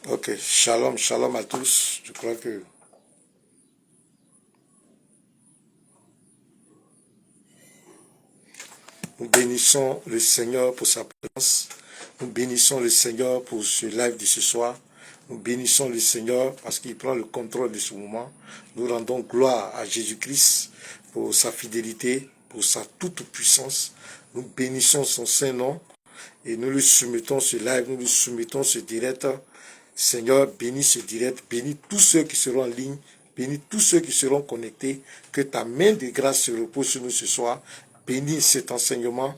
Ok, shalom, shalom à tous. Je crois que nous bénissons le Seigneur pour sa présence. Nous bénissons le Seigneur pour ce live de ce soir. Nous bénissons le Seigneur parce qu'il prend le contrôle de ce moment. Nous rendons gloire à Jésus-Christ pour sa fidélité, pour sa toute puissance. Nous bénissons son Saint-Nom et nous lui soumettons ce live, nous lui soumettons ce direct. Seigneur, bénis ce direct, bénis tous ceux qui seront en ligne, bénis tous ceux qui seront connectés, que ta main de grâce se repose sur nous ce soir, bénis cet enseignement,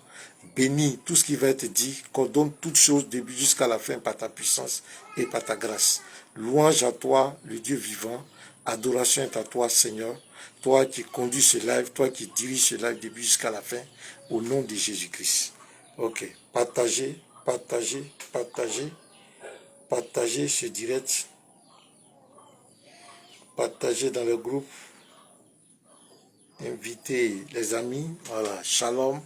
bénis tout ce qui va être dit, qu'on donne toutes choses début jusqu'à la fin par ta puissance et par ta grâce. Louange à toi, le Dieu vivant, adoration est à toi, Seigneur, toi qui conduis ce live, toi qui diriges ce live début jusqu'à la fin, au nom de Jésus-Christ. Ok, partagez, partagez, partagez. Partagez ce direct, partagez dans le groupe, invitez les amis, voilà, shalom,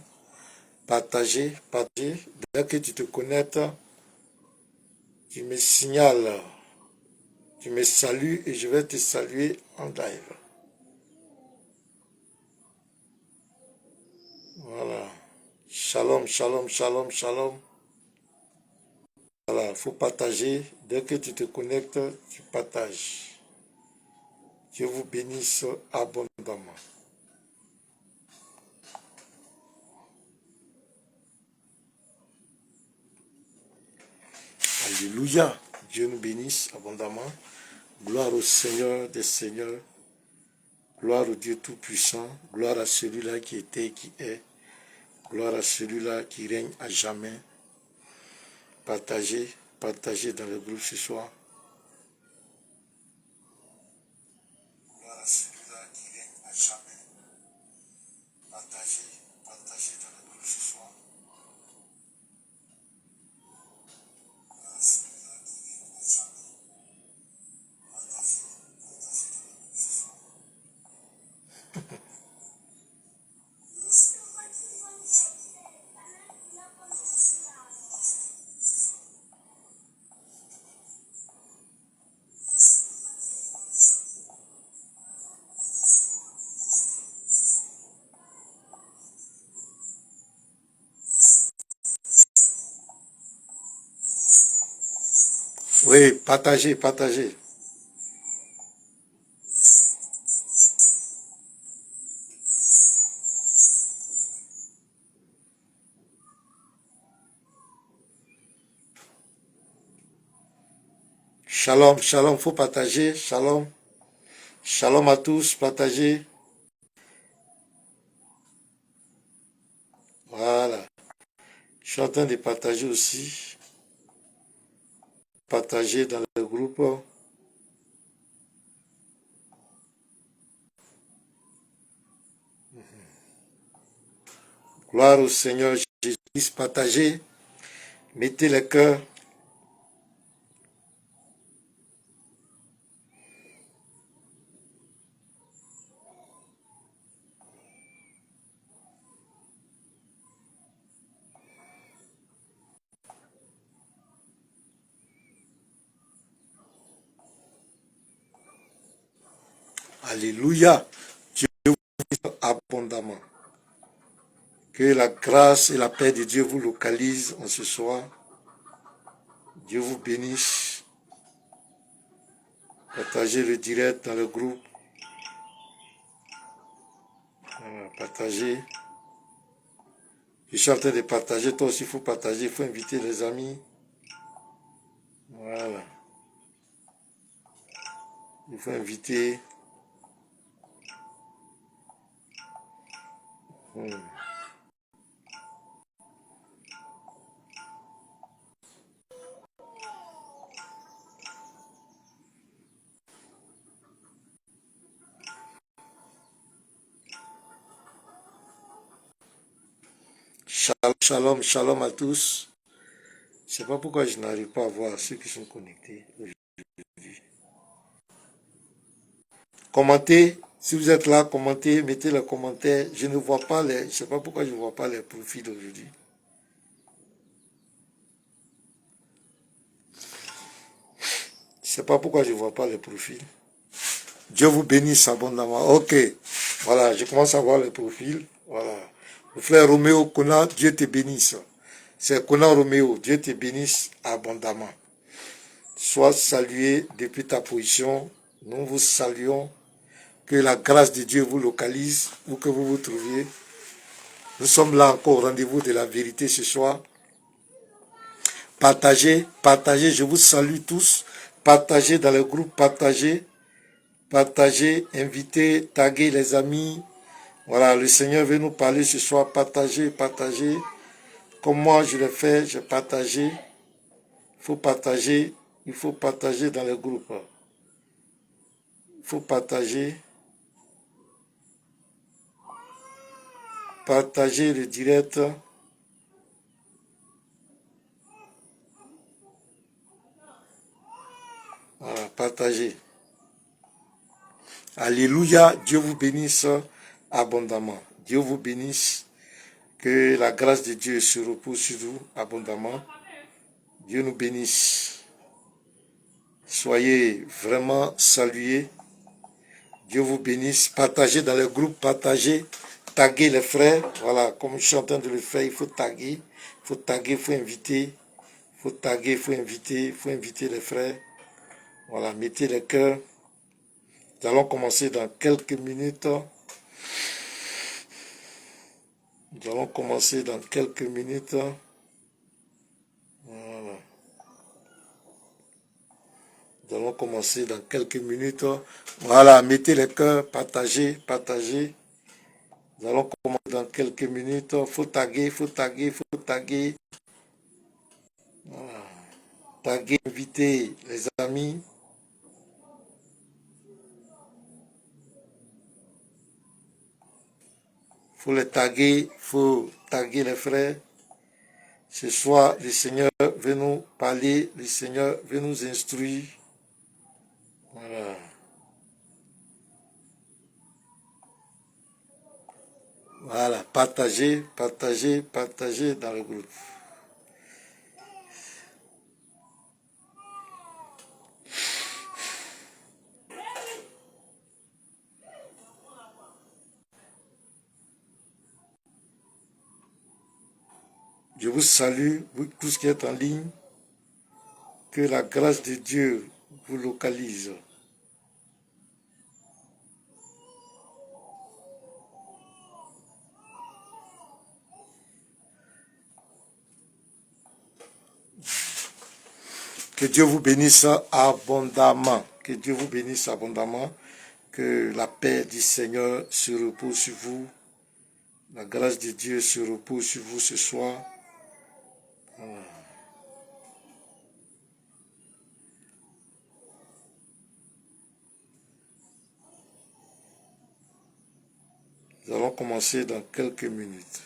partagez, partagez. Dès que tu te connectes, tu me signales, tu me salues et je vais te saluer en live. Voilà, shalom, shalom, shalom, shalom. Voilà, il faut partager. Dès que tu te connectes, tu partages. Dieu vous bénisse abondamment. Alléluia. Dieu nous bénisse abondamment. Gloire au Seigneur des Seigneurs. Gloire au Dieu Tout-Puissant. Gloire à celui-là qui était et qui est. Gloire à celui-là qui règne à jamais. Partagez, partagez dans le groupe ce soir. Gloire à celui-là qui règne à jamais. Partagez, partagez dans le groupe ce soir. Gloire à celui-là qui règne à jamais. Partagez, partagez dans le groupe ce soir. Oui, partagez, partagez. Shalom, shalom, faut partager. Shalom. Shalom à tous, partagez. Voilà. Je suis en train de partager aussi. Partagez dans le groupe. Gloire au Seigneur Jésus-Christ. Partagez. Mettez le cœur. Alléluia. Dieu vous bénisse abondamment. Que la grâce et la paix de Dieu vous localisent en ce soir. Dieu vous bénisse. Partagez le direct dans le groupe. Voilà, partagez. Je suis en train de partager. Toi aussi, il faut partager. Il faut inviter les amis. Voilà. Il faut inviter. Shalom, shalom, shalom à tous. Je ne sais pas pourquoi je n'arrive pas à voir ceux qui sont connectés aujourd'hui. Commentez. Si vous êtes là, commentez, mettez le commentaire. Je ne vois pas les... Je ne sais pas pourquoi je ne vois pas les profils aujourd'hui. sais pas pourquoi je ne vois pas les profils. Dieu vous bénisse abondamment. Ok. Voilà, je commence à voir les profils. Voilà. Le frère Roméo Kona, Dieu te bénisse. C'est Kona Roméo, Dieu te bénisse abondamment. Sois salué depuis ta position. Nous vous saluons. Que la grâce de Dieu vous localise, où que vous vous trouviez. Nous sommes là encore au rendez-vous de la vérité ce soir. Partagez, partagez, je vous salue tous. Partagez dans le groupe, partagez. Partagez, invitez, taguez les amis. Voilà, le Seigneur veut nous parler ce soir. Partagez, partagez. Comme moi je le fais, j'ai partagé. Il faut partager dans le groupe. Il faut partager. Partager le direct. Voilà, partagez. Alléluia, Dieu vous bénisse abondamment. Dieu vous bénisse. Que la grâce de Dieu se repose sur vous abondamment. Dieu nous bénisse. Soyez vraiment salués. Dieu vous bénisse. Partagez dans le groupe, partagez. Taguez les frères. Voilà, comme je suis en train de le faire, il faut taguer. Il faut taguer, il faut inviter. Il faut taguer, il faut inviter. Il faut inviter les frères. Voilà, mettez les cœurs. Nous allons commencer dans quelques minutes. Nous allons commencer dans quelques minutes. Voilà. Nous allons commencer dans quelques minutes. Voilà, mettez les cœurs, partagez, partagez. Nous allons commencer dans quelques minutes. Faut taguer, faut taguer, faut taguer. Voilà. Taguer, inviter les amis. Faut les taguer, faut taguer les frères. Ce soir, le Seigneur veut nous parler, le Seigneur veut nous instruire. Voilà. Voilà, partagez, partagez, partagez dans le groupe. Je vous salue, vous tous qui êtes en ligne. Que la grâce de Dieu vous localise. Que Dieu vous bénisse abondamment. Que Dieu vous bénisse abondamment. Que la paix du Seigneur se repose sur vous. La grâce de Dieu se repose sur vous ce soir. Nous allons commencer dans quelques minutes.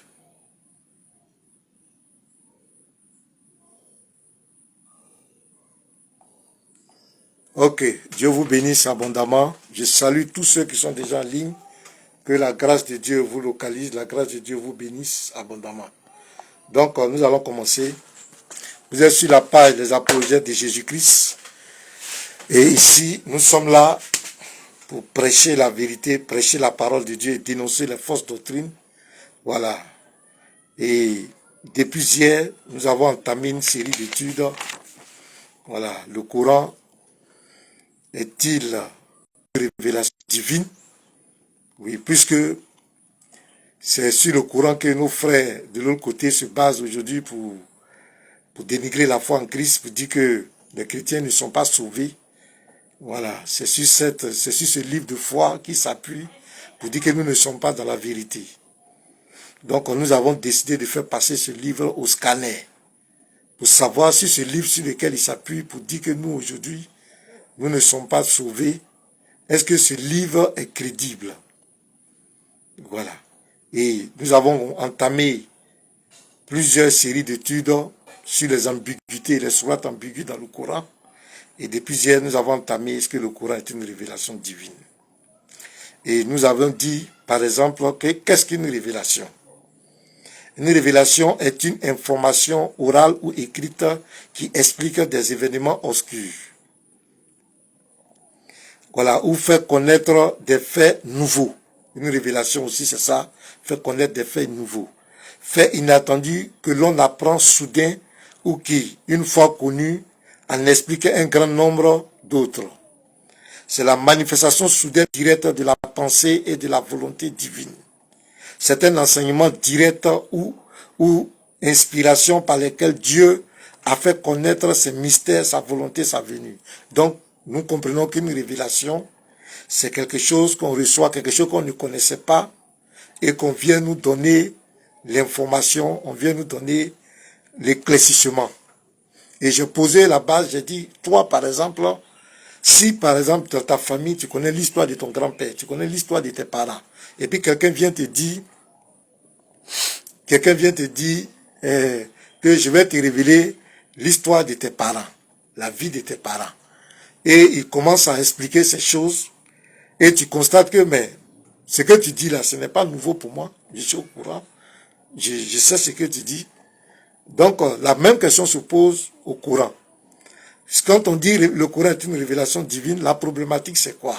Ok, Dieu vous bénisse abondamment. Je salue tous ceux qui sont déjà en ligne. Que la grâce de Dieu vous localise, la grâce de Dieu vous bénisse abondamment. Donc, nous allons commencer. Vous êtes sur la page des apologètes de Jésus-Christ. Et ici, nous sommes là pour prêcher la vérité, prêcher la parole de Dieu et dénoncer les fausses doctrines. Voilà. Et depuis hier, nous avons entamé une série d'études. Voilà. Le Coran est-il une révélation divine? Oui, puisque c'est sur le Coran que nos frères de l'autre côté se basent aujourd'hui pour dénigrer la foi en Christ, pour dire que les chrétiens ne sont pas sauvés. Voilà, c'est sur ce livre de foi qui s'appuie pour dire que nous ne sommes pas dans la vérité. Donc nous avons décidé de faire passer ce livre au scanner, pour savoir si ce livre sur lequel il s'appuie pour dire que nous aujourd'hui, nous ne sommes pas sauvés, est-ce que ce livre est crédible? Voilà. Et nous avons entamé plusieurs séries d'études sur les ambiguïtés, les sourates ambiguës dans le Coran. Et depuis hier, nous avons entamé est-ce que le Coran est une révélation divine. Et nous avons dit, par exemple, que qu'est-ce qu'une révélation? Une révélation est une information orale ou écrite qui explique des événements obscurs. Voilà, ou faire connaître des faits nouveaux. Une révélation aussi, c'est ça, faire connaître des faits nouveaux. Faits inattendus que l'on apprend soudain ou qui, une fois connus, en expliquent un grand nombre d'autres. C'est la manifestation soudaine directe de la pensée et de la volonté divine. C'est un enseignement direct ou inspiration par lesquels Dieu a fait connaître ses mystères, sa volonté, sa venue. Donc, nous comprenons qu'une révélation, c'est quelque chose qu'on reçoit, quelque chose qu'on ne connaissait pas, et qu'on vient nous donner l'information, on vient nous donner l'éclaircissement. Et j'ai posé la base, j'ai dit, toi par exemple, si par exemple dans ta famille, tu connais l'histoire de ton grand-père, tu connais l'histoire de tes parents, et puis quelqu'un vient te dire que je vais te révéler l'histoire de tes parents, la vie de tes parents. Et il commence à expliquer ces choses, et tu constates que, mais, ce que tu dis là, ce n'est pas nouveau pour moi, je suis au courant, je sais ce que tu dis. Donc, la même question se pose au Coran. Quand on dit le Coran est une révélation divine, la problématique c'est quoi?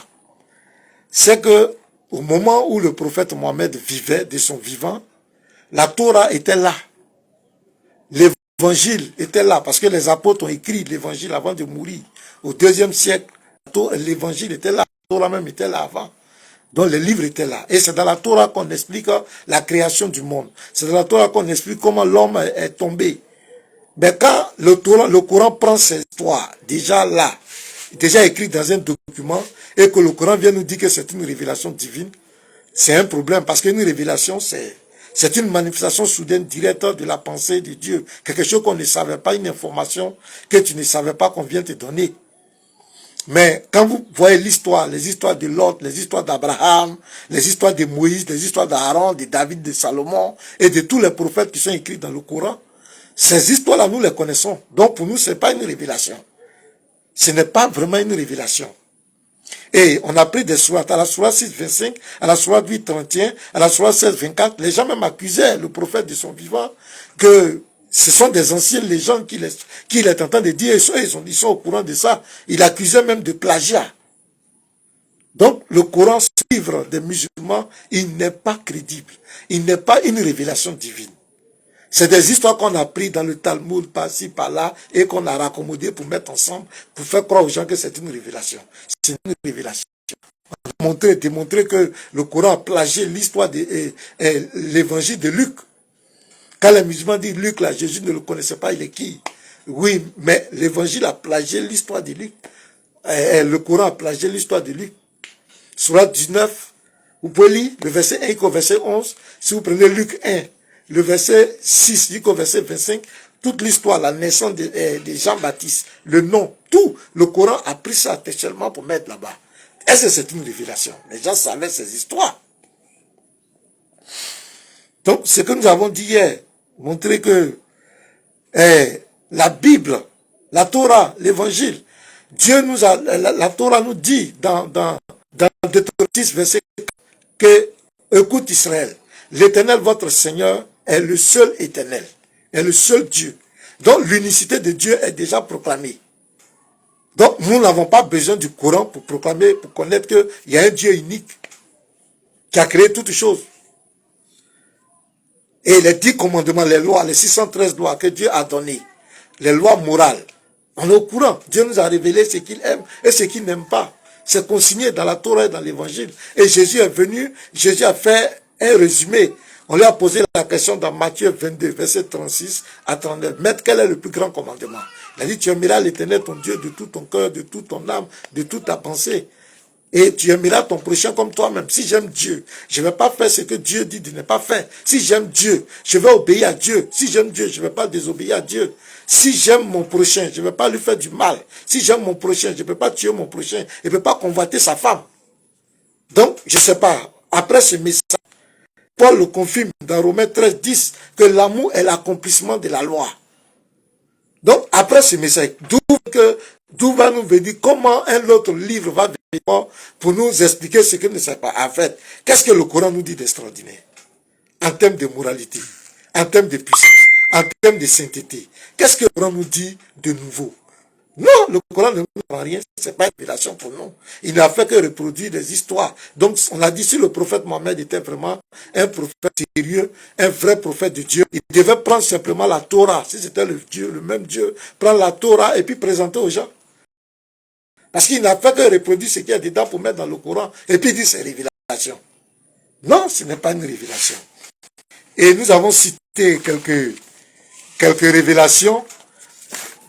C'est que, au moment où le prophète Mohammed vivait de son vivant, la Torah était là. L'évangile était là, parce que les apôtres ont écrit l'évangile avant de mourir. Au IIe siècle, l'évangile était là, la Torah même était là avant. Donc les livres étaient là. Et c'est dans la Torah qu'on explique la création du monde. C'est dans la Torah qu'on explique comment l'homme est tombé. Mais quand le Coran prend ces histoires, déjà là, déjà écrit dans un document, et que le Coran vient nous dire que c'est une révélation divine, c'est un problème, parce qu'une révélation, c'est une manifestation soudaine directe de la pensée de Dieu. Quelque chose qu'on ne savait pas, une information que tu ne savais pas qu'on vient te donner. Mais quand vous voyez l'histoire, les histoires de Lot, les histoires d'Abraham, les histoires de Moïse, les histoires d'Aaron, de David, de Salomon, et de tous les prophètes qui sont écrits dans le Coran, ces histoires-là, nous les connaissons. Donc pour nous, ce n'est pas une révélation. Ce n'est pas vraiment une révélation. Et on a pris des sourates, à la sourate 6, 25, à la sourate 8, 31, à la sourate 16, 24, les gens même accusaient le prophète de son vivant que ce sont des anciennes légendes qu'il est en train de dire, ils sont au courant de ça. Il accusait même de plagiat. Donc le Coran, ce livre des musulmans, il n'est pas crédible. Il n'est pas une révélation divine. C'est des histoires qu'on a prises dans le Talmud, par-ci, par-là, et qu'on a raccommodées pour mettre ensemble, pour faire croire aux gens que c'est une révélation. C'est une révélation. On a démontré que le Coran a plagié l'histoire de l'évangile de Luc. Quand les musulmans disent Luc, là, Jésus ne le connaissait pas, il est qui? Oui, mais l'évangile a plagié l'histoire de Luc. Le Coran a plagié l'histoire de Luc. Sourate 19, vous pouvez lire le verset 1 jusqu'au verset 11. Si vous prenez Luc 1, le verset 6 jusqu'au verset 25, toute l'histoire, la naissance de Jean-Baptiste, le nom, tout, le Coran a pris ça textuellement pour mettre là-bas. Est-ce que c'est une révélation? Les gens savaient ces histoires. Donc, ce que nous avons dit hier, montrer que la Bible, la Torah, l'évangile, Dieu nous a, la Torah nous dit dans Deutéronome 6, verset 4, que, écoute Israël, l'Éternel, votre Seigneur, est le seul Éternel, est le seul Dieu. Donc l'unicité de Dieu est déjà proclamée. Donc nous n'avons pas besoin du Coran pour proclamer, pour connaître qu'il y a un Dieu unique qui a créé toutes choses. Et les 10 commandements, les lois, les 613 lois que Dieu a données, les lois morales, on est au courant. Dieu nous a révélé ce qu'il aime et ce qu'il n'aime pas. C'est consigné dans la Torah et dans l'Évangile. Et Jésus est venu, Jésus a fait un résumé. On lui a posé la question dans Matthieu 22, verset 36 à 39. Maître, quel est le plus grand commandement? Il a dit, tu aimeras l'Éternel, ton Dieu, de tout ton cœur, de toute ton âme, de toute ta pensée. Et tu aimeras ton prochain comme toi-même. Si j'aime Dieu, je ne vais pas faire ce que Dieu dit de ne pas faire. Si j'aime Dieu, je vais obéir à Dieu. Si j'aime Dieu, je ne vais pas désobéir à Dieu. Si j'aime mon prochain, je ne vais pas lui faire du mal. Si j'aime mon prochain, je ne peux pas tuer mon prochain. Je ne peux pas convoiter sa femme. Donc, je ne sais pas. Après ce message, Paul le confirme dans Romains 13, 10, que l'amour est l'accomplissement de la loi. Donc, après ce message, d'où va nous venir comment un autre livre va venir pour nous expliquer ce que nous ne savons pas. En fait, qu'est-ce que le Coran nous dit d'extraordinaire? En termes de moralité, en termes de puissance, en termes de sainteté. Qu'est-ce que le Coran nous dit de nouveau? Non, le Coran ne nous apprend rien, c'est pas une révélation pour nous. Il n'a fait que reproduire des histoires. Donc, on a dit si le prophète Mohammed était vraiment un prophète sérieux, un vrai prophète de Dieu, il devait prendre simplement la Torah, si c'était le Dieu, le même Dieu, prendre la Torah et puis présenter aux gens. Parce qu'il n'a fait que reproduire ce qu'il y a dedans pour mettre dans le Coran, et puis il dit c'est révélation. Non, ce n'est pas une révélation. Et nous avons cité quelques révélations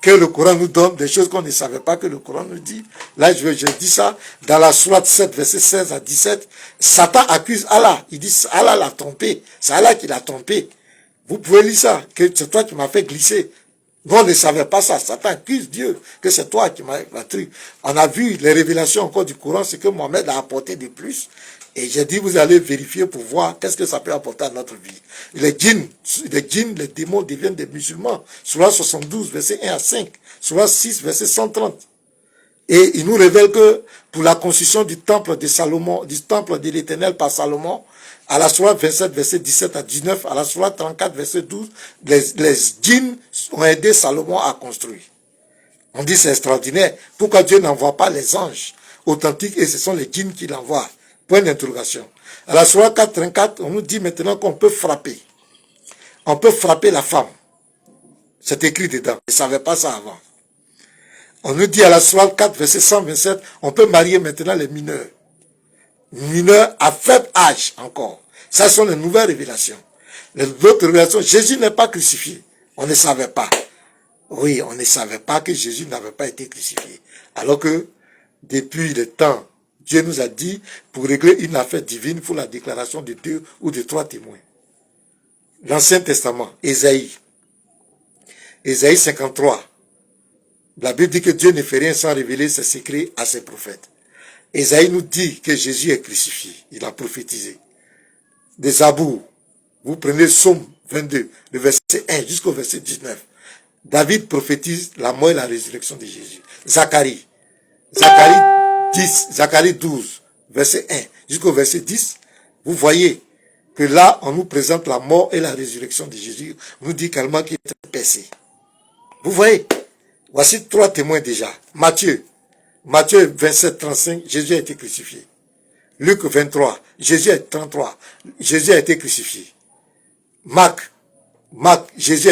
que le Coran nous donne, des choses qu'on ne savait pas que le Coran nous dit. Là, je dis ça, dans la sourate 7, verset 16 à 17, Satan accuse Allah. Il dit, Allah l'a trompé. C'est Allah qui l'a trompé. Vous pouvez lire ça, que c'est toi qui m'as fait glisser. Nous, on ne savait pas ça. Satan accuse Dieu, que c'est toi qui m'as truc. On a vu les révélations encore du Coran, ce que Mohamed a apporté de plus. Et j'ai dit, vous allez vérifier pour voir qu'est-ce que ça peut apporter à notre vie. Les djinns, les démons deviennent des musulmans. Surah 72, verset 1 à 5. Surah 6, verset 130. Et il nous révèle que pour la construction du temple de Salomon, du temple de l'Éternel par Salomon, à la Surah 27, verset 17 à 19, à la Surah 34, verset 12, les djinns ont aidé Salomon à construire. On dit c'est extraordinaire. Pourquoi Dieu n'envoie pas les anges authentiques et ce sont les djinns qui l'envoient? Point d'interrogation. À la Surah 84, on nous dit maintenant qu'on peut frapper. On peut frapper la femme. C'est écrit dedans. Je ne savais pas ça avant. On nous dit à la Surah 4, verset 127, on peut marier maintenant les mineurs. Mineurs à faible âge encore. Ça sont les nouvelles révélations. Les autres révélations, Jésus n'est pas crucifié. On ne savait pas. Oui, on ne savait pas que Jésus n'avait pas été crucifié. Alors que, depuis le temps, Dieu nous a dit, pour régler une affaire divine, il faut la déclaration de 2 ou de 3 témoins. L'Ancien Testament, Ésaïe 53. La Bible dit que Dieu ne fait rien sans révéler ses secrets à ses prophètes. Ésaïe nous dit que Jésus est crucifié. Il a prophétisé. Des Zabour, vous prenez Psaume 22, le verset 1 jusqu'au verset 19. David prophétise la mort et la résurrection de Jésus. Zacharie 12, verset 1 jusqu'au verset 10, vous voyez que là, on nous présente la mort et la résurrection de Jésus. On nous dit également qu'il est percé. Vous voyez, voici 3 témoins déjà. Matthieu 27, 35, Jésus a été crucifié. Luc 23, Jésus a été crucifié. Marc 15, Jésus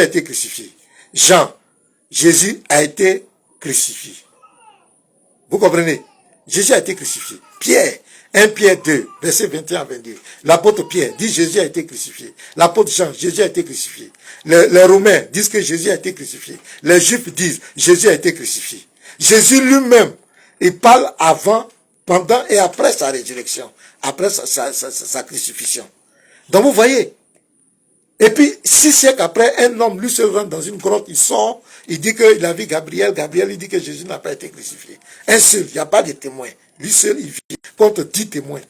a été crucifié. Jean, Jésus a été crucifié. Vous comprenez? Jésus a été crucifié. Pierre, 1 Pierre 2, verset 21 à 22. L'apôtre Pierre dit Jésus a été crucifié. L'apôtre Jean, Jésus a été crucifié. Les Romains disent que Jésus a été crucifié. Les Juifs disent Jésus a été crucifié. Jésus lui-même, il parle avant, pendant et après sa résurrection, après sa crucifixion. Donc vous voyez. Et puis, 6 siècles après, un homme, lui seul rentre dans une grotte, il sort, il dit qu'il a vu Gabriel, il dit que Jésus n'a pas été crucifié. Un seul, il n'y a pas de témoin. Lui seul, il vit contre 10 témoins.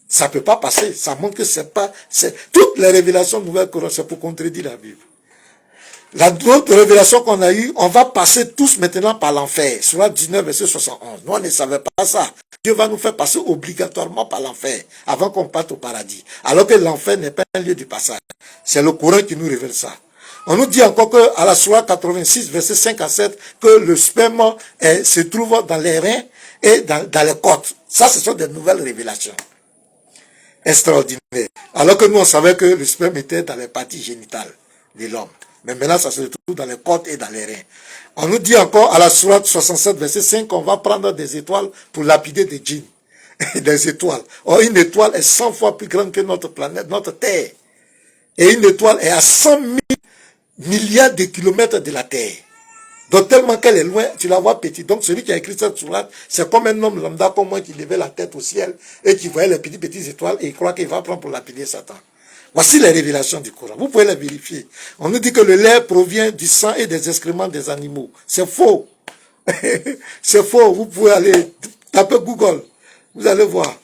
Ça ne peut pas passer, ça montre que toutes les révélations de Nouvelle Coran, c'est pour contredire la Bible. La autre révélation qu'on a eue, on va passer tous maintenant par l'enfer. Surah 19, verset 71. Nous, on ne savait pas ça. Dieu va nous faire passer obligatoirement par l'enfer avant qu'on parte au paradis. Alors que l'enfer n'est pas un lieu du passage. C'est le Coran qui nous révèle ça. On nous dit encore que à la Surah 86, verset 5 à 7, que le sperme se trouve dans les reins et dans les côtes. Ça, ce sont des nouvelles révélations. Extraordinaires. Alors que nous, on savait que le sperme était dans les parties génitales de l'homme. Mais maintenant, ça se trouve dans les côtes et dans les reins. On nous dit encore à la sourate 67, verset 5, qu'on va prendre des étoiles pour lapider des djinns. Des étoiles. Or, une étoile est 100 fois plus grande que notre planète, notre Terre. Et une étoile est à 100 000 milliards de kilomètres de la Terre. Donc, tellement qu'elle est loin, tu la vois petite. Donc, celui qui a écrit cette sourate, c'est comme un homme lambda comme moi qui levait la tête au ciel et qui voyait les petites étoiles et il croit qu'il va prendre pour lapider Satan. Voici les révélations du Coran. Vous pouvez les vérifier. On nous dit que le lait provient du sang et des excréments des animaux. C'est faux. C'est faux. Vous pouvez aller taper Google. Vous allez voir.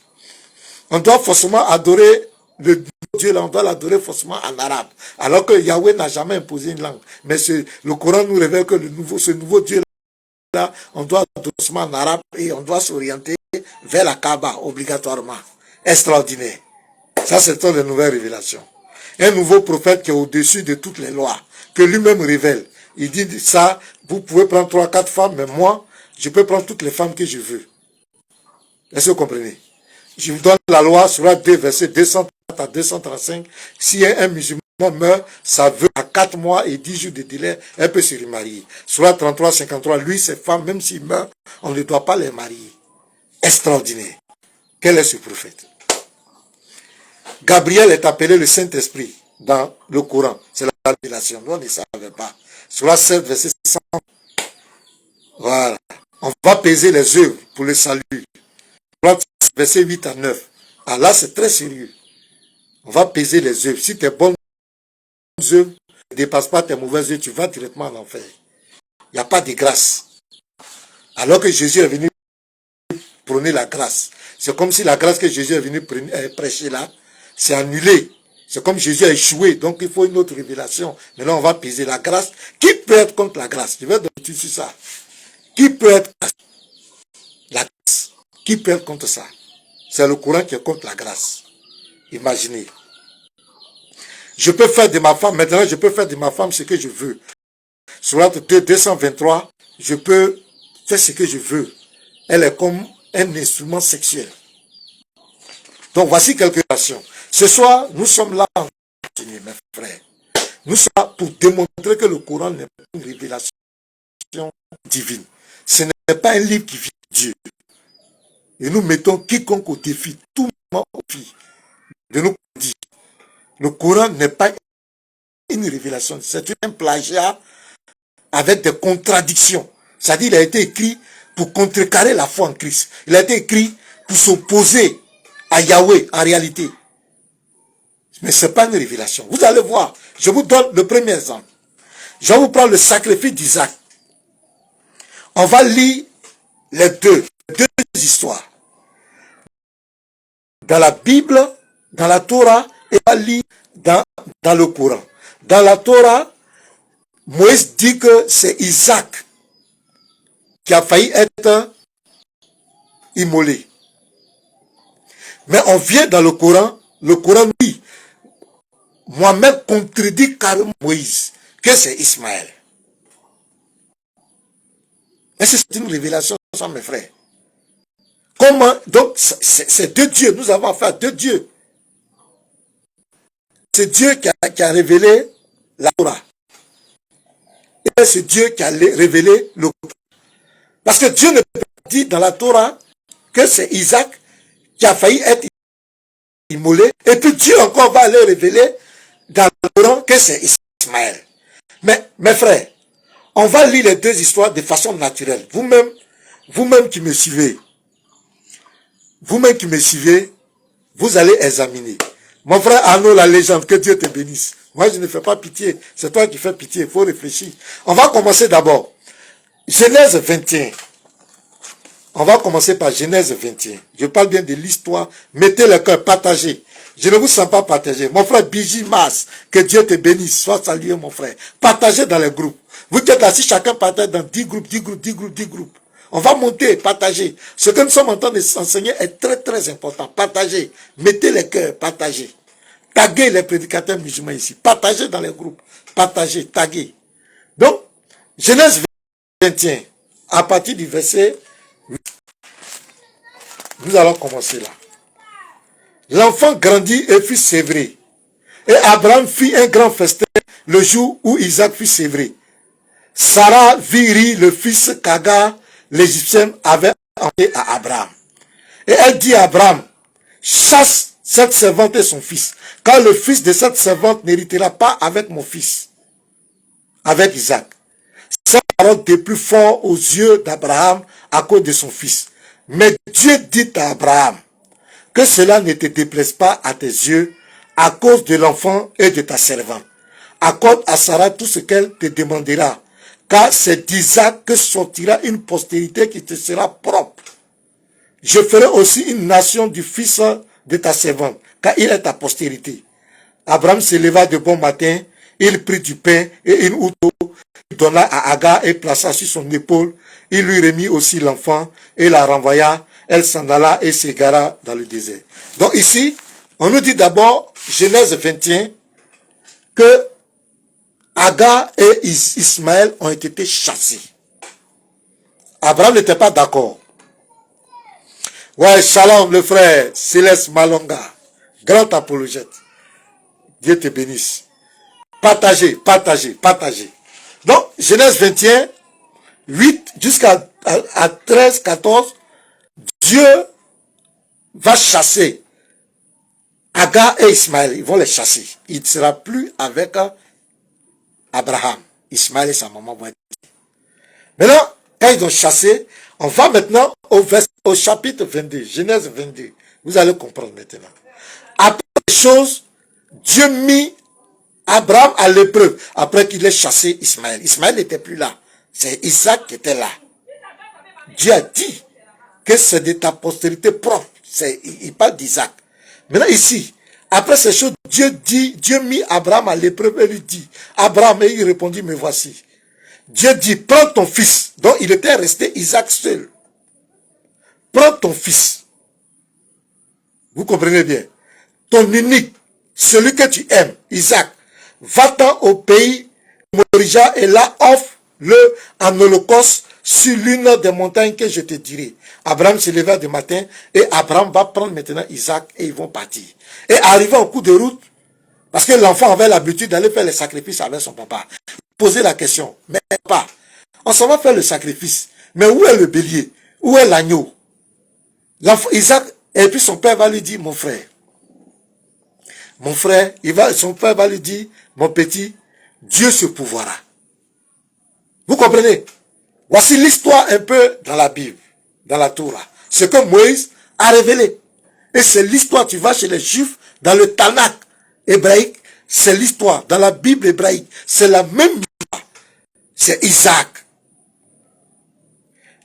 On doit forcément adorer le Dieu là, on doit l'adorer forcément en arabe. Alors que Yahweh n'a jamais imposé une langue. Mais le Coran nous révèle que ce nouveau Dieu là, on doit adorer forcément en arabe et on doit s'orienter vers la Kaaba obligatoirement. Extraordinaire. Ça, c'est une nouvelle révélation. Un nouveau prophète qui est au-dessus de toutes les lois, que lui-même révèle. Il dit ça, vous pouvez prendre 3, 4 femmes, mais moi, je peux prendre toutes les femmes que je veux. Est-ce que vous comprenez? Je vous donne la loi sur la 2, verset 230 à 235. Si un musulman meurt, ça veut à 4 mois et 10 jours de délai, elle peut se remarier. Sur la 33, 53, lui, ses femmes, même s'il meurt, on ne doit pas les marier. Extraordinaire. Quel est ce prophète? Gabriel est appelé le Saint-Esprit dans le Coran. C'est la révélation. Nous, on ne savait pas. Sur la 7, verset 100. Voilà. On va peser les œuvres pour le salut. Verset 8 à 9. Ah là, c'est très sérieux. On va peser les œuvres. Si tes bonnes œuvres ne dépassent pas tes mauvaises œuvres, tu vas directement en enfer. Il n'y a pas de grâce. Alors que Jésus est venu prôner la grâce. C'est comme si la grâce que Jésus est venu prêcher là, c'est annulé. C'est comme Jésus a échoué. Donc il faut une autre révélation. Maintenant, on va peser la grâce. Qui peut être contre la grâce? Je vais donner sur ça. Qui peut être la grâce? Qui peut être contre ça? C'est le Coran qui est contre la grâce. Imaginez. Je peux faire de ma femme, maintenant je peux faire de ma femme ce que je veux. Sur l'acte 223, je peux faire ce que je veux. Elle est comme un instrument sexuel. Donc voici quelques relations. Ce soir, nous sommes là, mes frères. Nous sommes là pour démontrer que le Coran n'est pas une révélation divine. Ce n'est pas un livre qui vient de Dieu. Et nous mettons quiconque au défi, tout le monde au défi, de nous dire. Le Coran n'est pas une révélation, c'est un plagiat avec des contradictions. C'est-à-dire qu'il a été écrit pour contrecarrer la foi en Christ. Il a été écrit pour s'opposer à Yahweh en réalité. Mais ce n'est pas une révélation. Vous allez voir, je vous donne le premier exemple. Je vais vous prendre le sacrifice d'Isaac. On va lire les deux histoires. Dans la Bible, dans la Torah, et on va lire dans le Coran. Dans la Torah, Moïse dit que c'est Isaac qui a failli être immolé. Mais on vient dans le Coran dit, Mohamed contredit carrément Moïse, que c'est Ismaël. Est-ce que c'est une révélation, ça, mes frères? Comment? Donc, c'est deux dieux. Nous avons affaire à deux dieux. C'est Dieu qui a révélé la Torah. Et c'est Dieu qui a révélé le Coran. Parce que Dieu ne peut pas dire dans la Torah que c'est Isaac qui a failli être immolé. Et puis Dieu encore va aller révéler dans le Coran que c'est Ismaël. Mais, mes frères, on va lire les deux histoires de façon naturelle. Vous-même qui me suivez, vous allez examiner. Mon frère Arnaud, la légende, que Dieu te bénisse. Moi, je ne fais pas pitié. C'est toi qui fais pitié. Il faut réfléchir. On va commencer d'abord. Genèse 21. On va commencer par Genèse 21. Je parle bien de l'histoire. Mettez le cœur, partagez. Je ne vous sens pas partager. Mon frère Biji Mas, que Dieu te bénisse. Sois salué, mon frère. Partagez dans les groupes. Vous qui êtes assis, chacun partage dans 10 groupes. On va monter, partager. Ce que nous sommes en train de s'enseigner est très, très important. Partagez. Mettez les cœurs, partagez. Taguez les prédicateurs musulmans ici. Partagez dans les groupes. Partagez, taguez. Donc, Genèse 21, à partir du verset 8. Nous allons commencer là. L'enfant grandit et fut sévré. Et Abraham fit un grand festin le jour où Isaac fut sévré. Sarah vit le fils qu'Agar, l'Égyptienne, avait envoyé à Abraham. Et elle dit à Abraham, chasse cette servante et son fils, car le fils de cette servante n'héritera pas avec mon fils, avec Isaac. Cette parole était plus fort aux yeux d'Abraham à cause de son fils. Mais Dieu dit à Abraham, que cela ne te déplaise pas à tes yeux à cause de l'enfant et de ta servante. Accorde à Sarah tout ce qu'elle te demandera, car c'est d'Isaac que sortira une postérité qui te sera propre. Je ferai aussi une nation du fils de ta servante, car il est ta postérité. Abraham se leva de bon matin, il prit du pain et une outo, il donna à Agar et plaça sur son épaule. Il lui remit aussi l'enfant et la renvoya. Elle s'en alla et s'égara dans le désert. Donc ici, on nous dit d'abord, Genèse 21, que Agar et Ismaël ont été chassés. Abraham n'était pas d'accord. Ouais, shalom le frère, Céleste Malonga, grand apologète. Dieu te bénisse. Partagez, partagez, partagez. Donc, Genèse 21, 8 jusqu'à 13, 14, Dieu va chasser Agar et Ismaël. Ils vont les chasser. Il ne sera plus avec Abraham. Ismaël et sa maman vont être. Maintenant, quand ils ont chassé, on va maintenant au chapitre 22, Genèse 22. Vous allez comprendre maintenant. Après les choses, Dieu mit Abraham à l'épreuve après qu'il ait chassé Ismaël. Ismaël n'était plus là. C'est Isaac qui était là. Dieu a dit que c'est de ta postérité propre. Il parle d'Isaac. Maintenant ici, après ces choses, Dieu mit Abraham à l'épreuve et lui dit, Abraham, et il répondit, me voici. Dieu dit, prends ton fils. Donc il était resté Isaac seul. Prends ton fils. Vous comprenez bien. Ton unique, celui que tu aimes, Isaac, va-t'en au pays Morija et là offre-le en holocauste sur l'une des montagnes que je te dirai. Abraham se leva de matin et Abraham va prendre maintenant Isaac et ils vont partir. Et arrivant au coup de route, parce que l'enfant avait l'habitude d'aller faire les sacrifices avec son papa, poser la question, mais papa, on s'en va faire le sacrifice, mais où est le bélier? Où est l'agneau? Isaac, et puis son père va lui dire, mon frère, son père va lui dire, mon petit, Dieu se pourvoira. Vous comprenez? Voici l'histoire un peu dans la Bible, dans la Torah. Ce que Moïse a révélé. Et c'est l'histoire, tu vas chez les Juifs, dans le Tanakh hébraïque, c'est l'histoire, dans la Bible hébraïque, c'est la même histoire. C'est Isaac.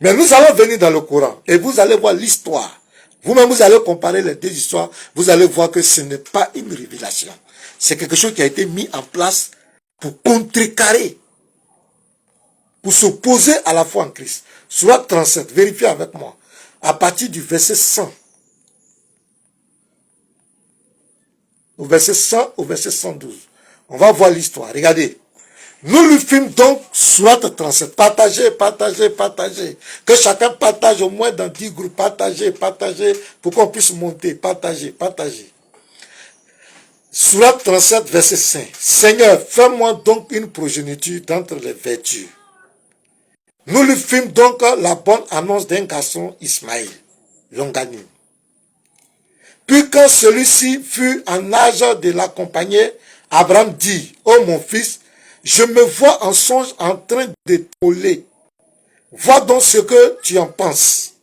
Mais nous allons venir dans le Coran, et vous allez voir l'histoire. Vous-même, vous allez comparer les deux histoires, vous allez voir que ce n'est pas une révélation. C'est quelque chose qui a été mis en place pour contrecarrer, pour s'opposer à la foi en Christ. Sourate 37, vérifiez avec moi, à partir du verset 100. Au verset 100 au verset 112. On va voir l'histoire. Regardez. Nous lui fîmes donc Sourate 37. Partagez, partagez, partagez. Que chacun partage au moins dans 10 groupes. Partagez, partagez, pour qu'on puisse monter. Partagez, partagez. Sourate 37, verset 5. Seigneur, fais-moi donc une progéniture d'entre les vertus. Nous lui fîmes donc la bonne annonce d'un garçon Ismaël, longanime. Puis quand celui-ci fut en âge de l'accompagner, Abraham dit, « Oh mon fils, je me vois en songe en train de t'épaler. Vois donc ce que tu en penses. »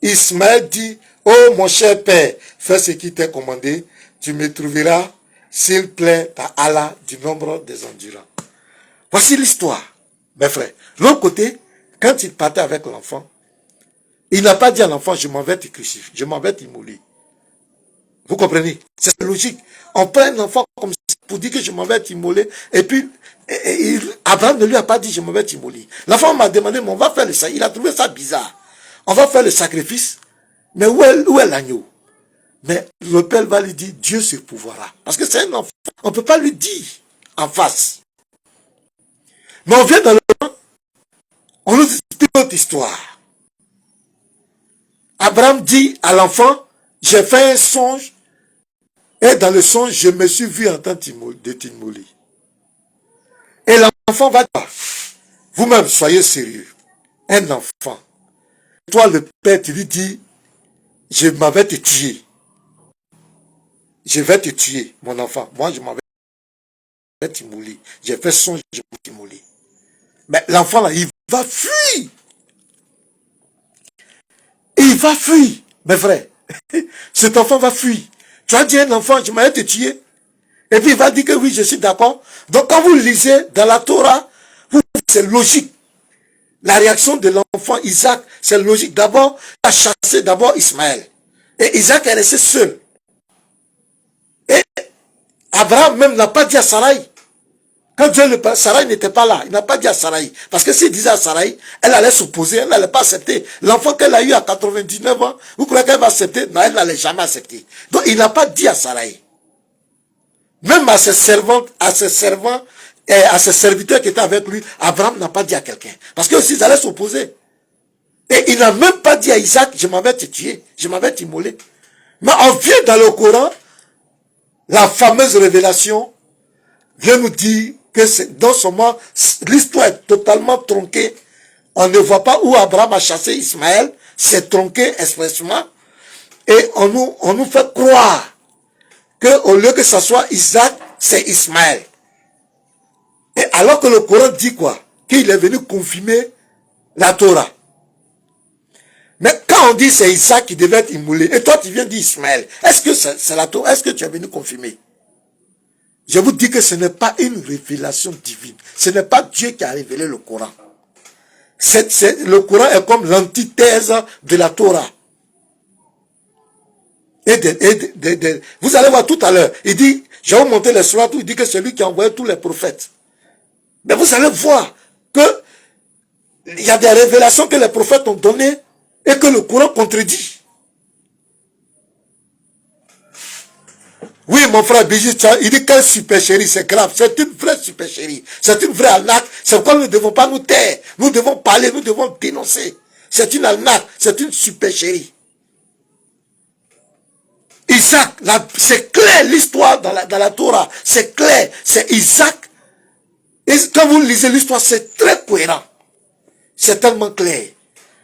Ismaël dit, « Oh mon cher père, fais ce qui t'est commandé. Tu me trouveras, s'il plaît, à Allah du nombre des endurants. » Voici l'histoire, mes frères. L'autre côté, quand il partait avec l'enfant, il n'a pas dit à l'enfant, je m'en vais te crucifier, je m'en vais t'immoler. Vous comprenez? C'est logique. On prend un enfant comme ça pour dire que je m'en vais t'immoler. Et puis, Abraham ne lui a pas dit je m'en vais t'immoler. L'enfant m'a demandé, mais on va faire le sacrifice. Il a trouvé ça bizarre. On va faire le sacrifice. Mais où est l'agneau? Mais le père va lui dire, Dieu se pourvoira. Parce que c'est un enfant. On ne peut pas lui dire en face. Mais on vient dans le temps, on nous explique notre histoire. Abraham dit à l'enfant, j'ai fait un songe. Et dans le songe, je me suis vu en train de t'immoler. Et l'enfant va dire, vous-même, soyez sérieux. Un enfant. Toi, le père, tu lui dis, je m'en vais te tuer. Je vais te tuer, mon enfant. Moi, je m'en vais t'immoler. J'ai fait songe, je vais t'immoler. Mais l'enfant, là, il va fuir. Il va fuir, mes frères. Cet enfant va fuir. Tu as dit à un enfant, je m'en vais te tuer. Et puis il va dire que oui, je suis d'accord. Donc quand vous lisez dans la Torah, c'est logique. La réaction de l'enfant Isaac, c'est logique. D'abord, il a chassé d'abord Ismaël. Et Isaac est resté seul. Et Abraham même n'a pas dit à Sarai. Quand Dieu le parle, Sarai n'était pas là. Il n'a pas dit à Sarai. Parce que s'il disait à Sarai, elle allait s'opposer, elle n'allait pas accepter. L'enfant qu'elle a eu à 99 ans, vous croyez qu'elle va accepter? Non, elle n'allait jamais accepter. Donc il n'a pas dit à Sarai. Même à ses servants, et à ses serviteurs qui étaient avec lui, Abraham n'a pas dit à quelqu'un. Parce que s'ils allaient s'opposer. Et il n'a même pas dit à Isaac, je m'avais tué, je m'avais immolé. Mais on vient dans le Coran, la fameuse révélation vient nous dire que dans ce moment, l'histoire est totalement tronquée. On ne voit pas où Abraham a chassé Ismaël, c'est tronqué expressement. Et on nous fait croire qu'au lieu que ce soit Isaac, c'est Ismaël. Et alors que le Coran dit quoi? Qu'il est venu confirmer la Torah. Mais quand on dit c'est Isaac qui devait être immolé, et toi tu viens dire Ismaël, est-ce que c'est la Torah? Est-ce que tu es venu confirmer? Je vous dis que ce n'est pas une révélation divine. Ce n'est pas Dieu qui a révélé le Coran. Le Coran est comme l'antithèse de la Torah. Vous allez voir tout à l'heure, il dit, je vais vous montrer les sourates où il dit que c'est lui qui a envoyé tous les prophètes. Mais vous allez voir que il y a des révélations que les prophètes ont données et que le Coran contredit. Oui, mon frère Bijou, il dit quelle supercherie, c'est grave. C'est une vraie supercherie. C'est une vraie arnaque. C'est pourquoi nous ne devons pas nous taire. Nous devons parler, nous devons dénoncer. C'est une arnaque, c'est une supercherie. Isaac, c'est clair l'histoire dans la Torah. C'est clair, c'est Isaac. Et quand vous lisez l'histoire, c'est très cohérent. C'est tellement clair.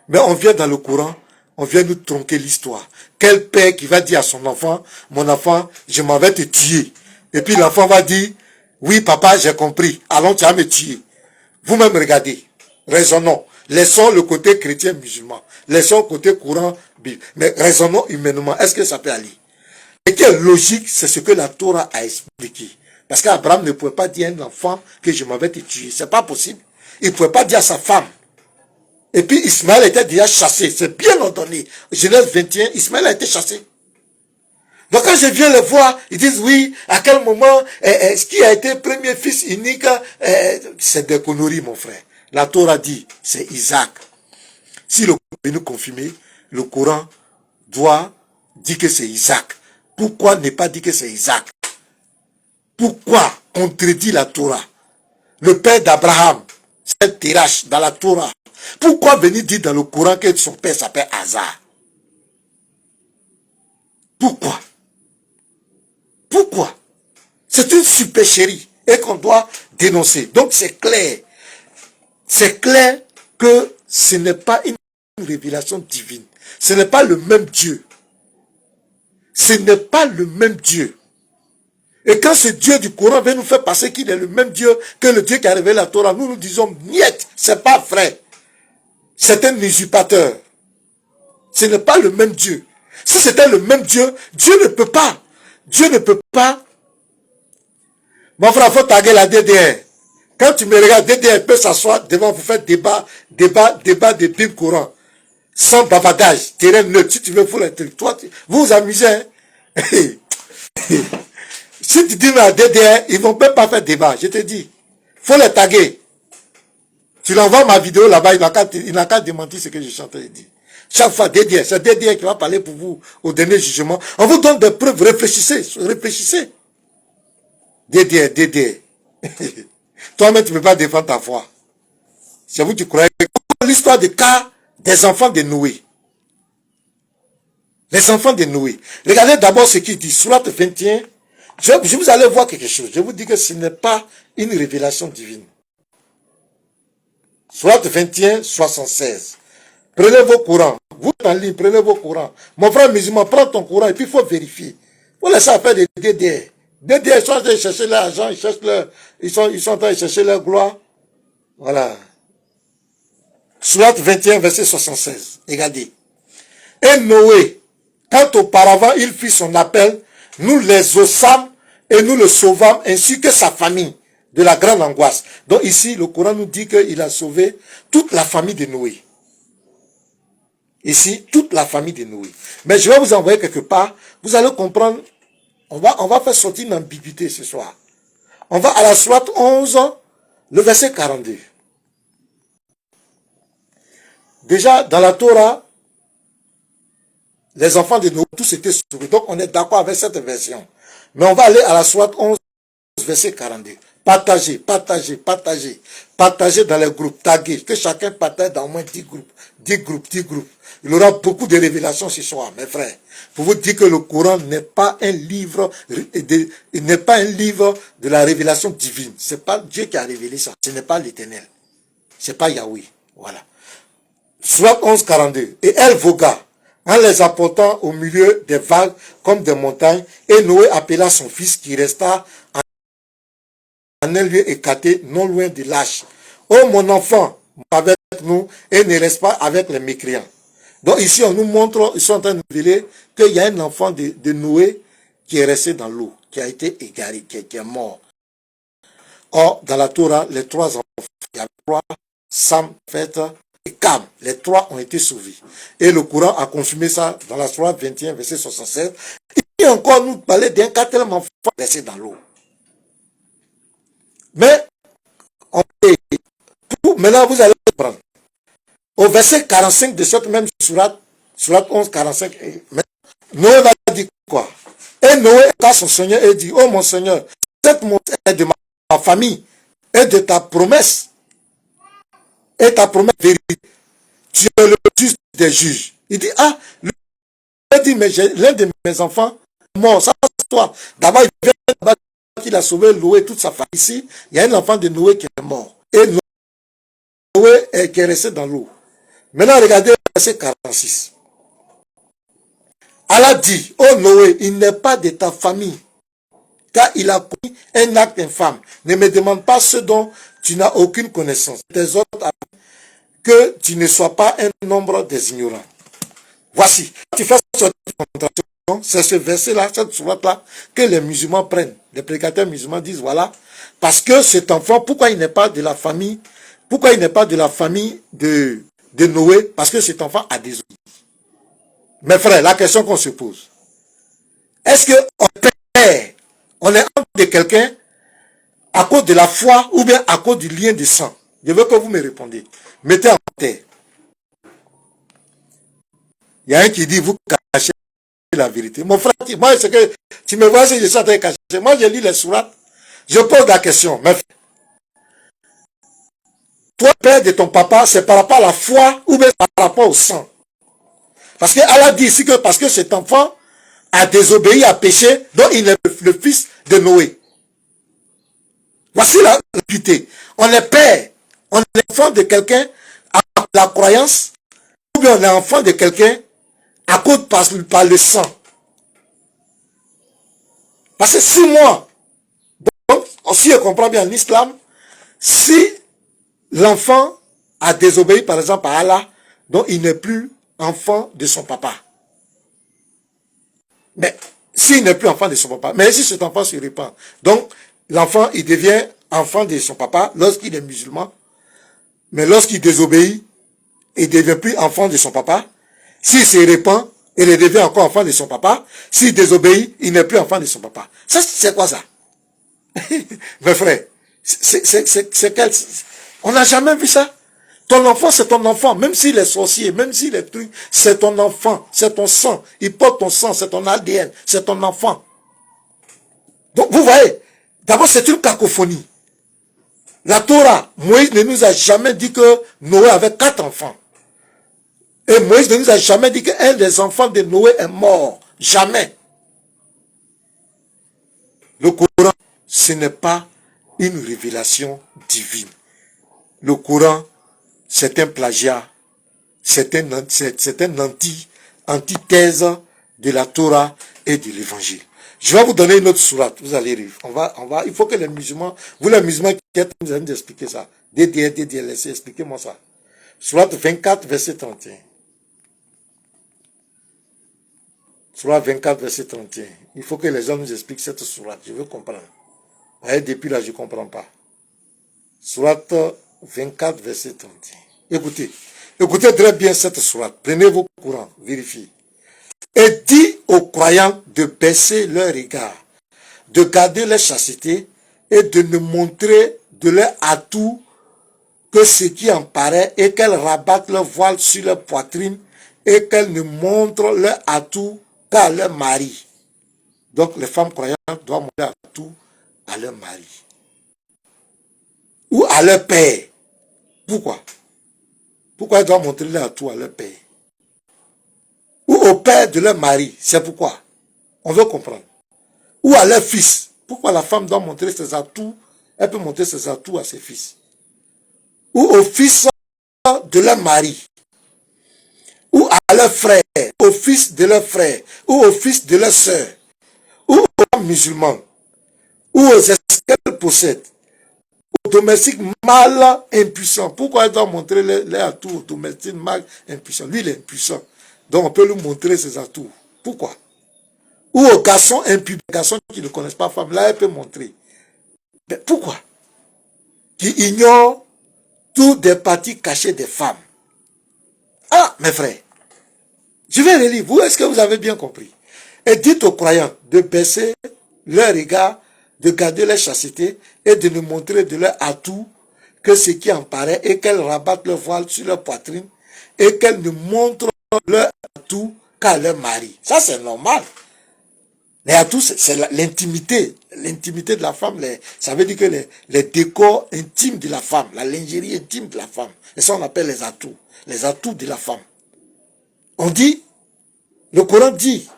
Mais on vient dans le Coran, on vient nous tronquer l'histoire. Quel père qui va dire à son enfant, mon enfant, je m'en vais te tuer. Et puis l'enfant va dire, oui papa, j'ai compris, allons tu vas me tuer. Vous-même regardez, raisonnons. Laissons le côté chrétien musulman. Laissons le côté courant bible. Mais raisonnons humainement. Est-ce que ça peut aller? Et qui est logique, c'est ce que la Torah a expliqué. Parce qu'Abraham ne pouvait pas dire à un enfant que je m'en vais te tuer. C'est pas possible. Il ne pouvait pas dire à sa femme. Et puis Ismaël était déjà chassé. C'est bien ordonné. Genèse 21, Ismaël a été chassé. Donc quand je viens le voir, ils disent oui, à quel moment, ce qui a été premier fils unique, c'est des conneries, mon frère. La Torah dit, c'est Isaac. Si le Coran est nous confirmer, le Coran doit dire que c'est Isaac. Pourquoi ne pas dire que c'est Isaac? Pourquoi contredit la Torah? Le père d'Abraham, c'est Terach dans la Torah. Pourquoi venir dire dans le Coran que son père s'appelle Hazar? Pourquoi? Pourquoi? C'est une supercherie et qu'on doit dénoncer. Donc c'est clair. C'est clair que ce n'est pas une révélation divine. Ce n'est pas le même Dieu. Ce n'est pas le même Dieu. Et quand ce Dieu du Coran vient nous faire passer qu'il est le même Dieu que le Dieu qui a révélé la Torah, nous disons, niet, c'est pas vrai. C'est un usurpateur. Ce n'est pas le même Dieu. Si c'était le même Dieu, Dieu ne peut pas. Dieu ne peut pas. Mon frère, il faut taguer la DDR. Quand tu me regardes, DDR peut s'asseoir devant vous faire débat de Bible Coran. Sans bavardage, terrain neutre. Si tu veux, toi, vous vous amusez. Hein? Si tu dis à DDR, ils ne vont même pas faire débat. Je te dis. Faut les taguer. Tu l'envoies ma vidéo là-bas, il n'a qu'à démentir ce que je suis en train de dire. Chaque fois, DDR, c'est DDR qui va parler pour vous au dernier jugement. On vous donne des preuves, réfléchissez, réfléchissez. DDR. Toi-même, tu ne peux pas défendre ta foi. C'est vous qui croyez. L'histoire du cas des enfants de Noé. Les enfants de Noé. Regardez d'abord ce qu'il dit. Sourate 21. Je vous allez voir quelque chose. Je vous dis que ce n'est pas une révélation divine. Sourate 21, 76. Prenez vos courants. Vous en ligne, prenez vos courants. Mon frère musulman, prends ton courant et puis il faut vérifier. Il faut laisser faire des DDR. DDR, ils sont en train de chercher leur argent, ils sont en train de chercher leur gloire. Voilà. Sourate 21, verset 76. Regardez. Et Noé, quand auparavant il fit son appel, nous les osâmes et nous le sauvâmes ainsi que sa famille de la grande angoisse. Donc ici, le Coran nous dit qu'il a sauvé toute la famille de Noé. Ici, toute la famille de Noé. Mais je vais vous envoyer quelque part. Vous allez comprendre. On va faire sortir une ambiguïté ce soir. On va à la sourate 11, le verset 42. Déjà, dans la Torah, les enfants de Noé, tous étaient sauvés. Donc, on est d'accord avec cette version. Mais on va aller à la sourate 11, verset 42. Partagez, partagez, partagez. Partagez dans les groupes, taguez. Que chacun partage dans au moins 10 groupes. 10 groupes, 10 groupes. Il y aura beaucoup de révélations ce soir, mes frères. Pour vous dire que le Coran n'est pas un livre, il n'est pas un livre de la révélation divine. C'est pas Dieu qui a révélé ça. Ce n'est pas l'Éternel. C'est pas Yahweh. Voilà. Sourate 11, 42. Et elle vogua en les apportant au milieu des vagues comme des montagnes. Et Noé appela son fils qui resta en un lieu écarté, non loin de l'arche. Oh mon enfant, avec nous et ne reste pas avec les mécréants. Donc ici, on nous montre, ils sont en train de nous révéler qu'il y a un enfant de Noé qui est resté dans l'eau, qui a été égaré, qui est mort. Or, dans la Torah, les 3 enfants, il y a 3, Sam, Pète et Cam, les 3 ont été sauvés. Et le Coran a confirmé ça dans la Sourate 21, verset 76. Et encore nous parler d'un quatrième enfant resté dans l'eau. Mais, maintenant vous allez comprendre. Au verset 45 de cette même sourate, sourate 11, 45, Noé a dit quoi? Et Noé a son Seigneur et dit, oh mon Seigneur, cette montagne est de ma famille et de ta promesse. Et ta promesse vérité. Tu es le juste des juges. Il dit, ah, il dit, mais l'un de mes enfants est mort. Ça, c'est toi. D'abord, il vient là-bas qu'il a sauvé Noé et toute sa famille. Ici, il y a un enfant de Noé qui est mort. Et Noé qui est resté dans l'eau. Maintenant, regardez le verset 46. Allah dit, oh Noé, il n'est pas de ta famille, car il a commis un acte infâme. Ne me demande pas ce dont tu n'as aucune connaissance. Tes autres que tu ne sois pas un nombre des ignorants. Voici, tu fais cette contradiction, c'est ce verset-là, cette sourate-là, que les musulmans prennent. Les prédicateurs musulmans disent, voilà, parce que cet enfant, pourquoi il n'est pas de la famille, pourquoi il n'est pas de la famille de Noé? Parce que cet enfant a désobéi. Mes frères, la question qu'on se pose, est-ce qu'on est entre de quelqu'un à cause de la foi ou bien à cause du lien de sang? Je veux que vous me répondiez. Mettez en terre. Il y a un qui dit, vous cachez la vérité. Mon frère, moi, c'est que tu me vois si je suis en train de cacher. Moi, je lis les sourates, je pose la question. Mais toi, père de ton papa, c'est par rapport à la foi ou bien par rapport au sang? Parce qu'Allah dit ici que parce que cet enfant a désobéi, a péché, donc il est le fils de Noé. Voici la vérité. On est père, on est enfant de quelqu'un à la croyance, ou bien on est enfant de quelqu'un à cause par le sang. Parce que si moi, donc, si je comprends bien l'islam, si l'enfant a désobéi par exemple à Allah, donc il n'est plus enfant de son papa. Mais s'il n'est plus enfant de son papa, mais si cet enfant se répand, donc l'enfant il devient enfant de son papa lorsqu'il est musulman, mais lorsqu'il désobéit, il ne devient plus enfant de son papa. S'il se répand, il devient encore enfant de son papa. S'il désobéit, il n'est plus enfant de son papa. Ça, c'est quoi ça? Mes frères, on n'a jamais vu ça. Ton enfant, c'est ton enfant. Même s'il est sorcier, même s'il est truc, c'est ton enfant, c'est ton sang. Il porte ton sang, c'est ton ADN, c'est ton enfant. Donc, vous voyez, d'abord, c'est une cacophonie. La Torah, Moïse ne nous a jamais dit que Noé avait 4 enfants. Et Moïse ne nous a jamais dit qu'un des enfants de Noé est mort. Jamais. Le Coran, ce n'est pas une révélation divine. Le Coran, c'est un plagiat. C'est un antithèse de la Torah et de l'Évangile. Je vais vous donner une autre sourate. Vous allez rire. Il faut que les musulmans, vous les musulmans qui êtes, vous allez nous expliquer ça. DDLC, expliquez-moi ça. Sourate 24, verset 31. Sourate 24, verset 31. Il faut que les gens nous expliquent cette sourate. Je veux comprendre. Et depuis là, je ne comprends pas. Sourate 24, verset 31. Écoutez. Écoutez très bien cette sourate. Prenez vos courants. Vérifiez. Et dit aux croyants de baisser leur regard, de garder leur chasteté et de ne montrer de leur atout que ce qui en paraît et qu'elles rabattent leur voile sur leur poitrine et qu'elles ne montrent leur atout qu'à leur mari. Donc les femmes croyantes doivent montrer atout à leur mari. ou à leur père. Pourquoi? Pourquoi elles doivent montrer leur atout à leur père? Ou au père de leur mari. C'est pourquoi? On veut comprendre. Ou à leur fils. Pourquoi la femme doit montrer ses atouts? Elle peut montrer ses atouts à ses fils. Ou au fils de leur mari. Ou à leur frère. Au fils de leur frère. Ou au fils de leur soeur. Ou aux musulmans. Ou aux esclaves qu'elle possède. Aux domestiques mâles impuissants. Pourquoi elle doit montrer les atouts aux domestiques mâles impuissants? Lui, il est impuissant. Donc on peut lui montrer ses atouts. Pourquoi? Ou aux garçons impubères, garçons qui ne connaissent pas femme, là elle peut montrer. Mais pourquoi? Qui ignorent toutes des parties cachées des femmes. Ah, mes frères, je vais relire. Vous, est-ce que vous avez bien compris? Et dites aux croyants de baisser leur regard, de garder leur chasteté et de ne montrer de leur atout que ce qui en paraît et qu'elles rabattent leur voile sur leur poitrine et qu'elles ne montrent leur atout qu'à leur mari. Ça, c'est normal. Les atouts, c'est l'intimité. L'intimité de la femme, ça veut dire que les décors intimes de la femme, la lingerie intime de la femme. Et ça, on appelle les atouts. Les atouts de la femme. On dit, le Coran dit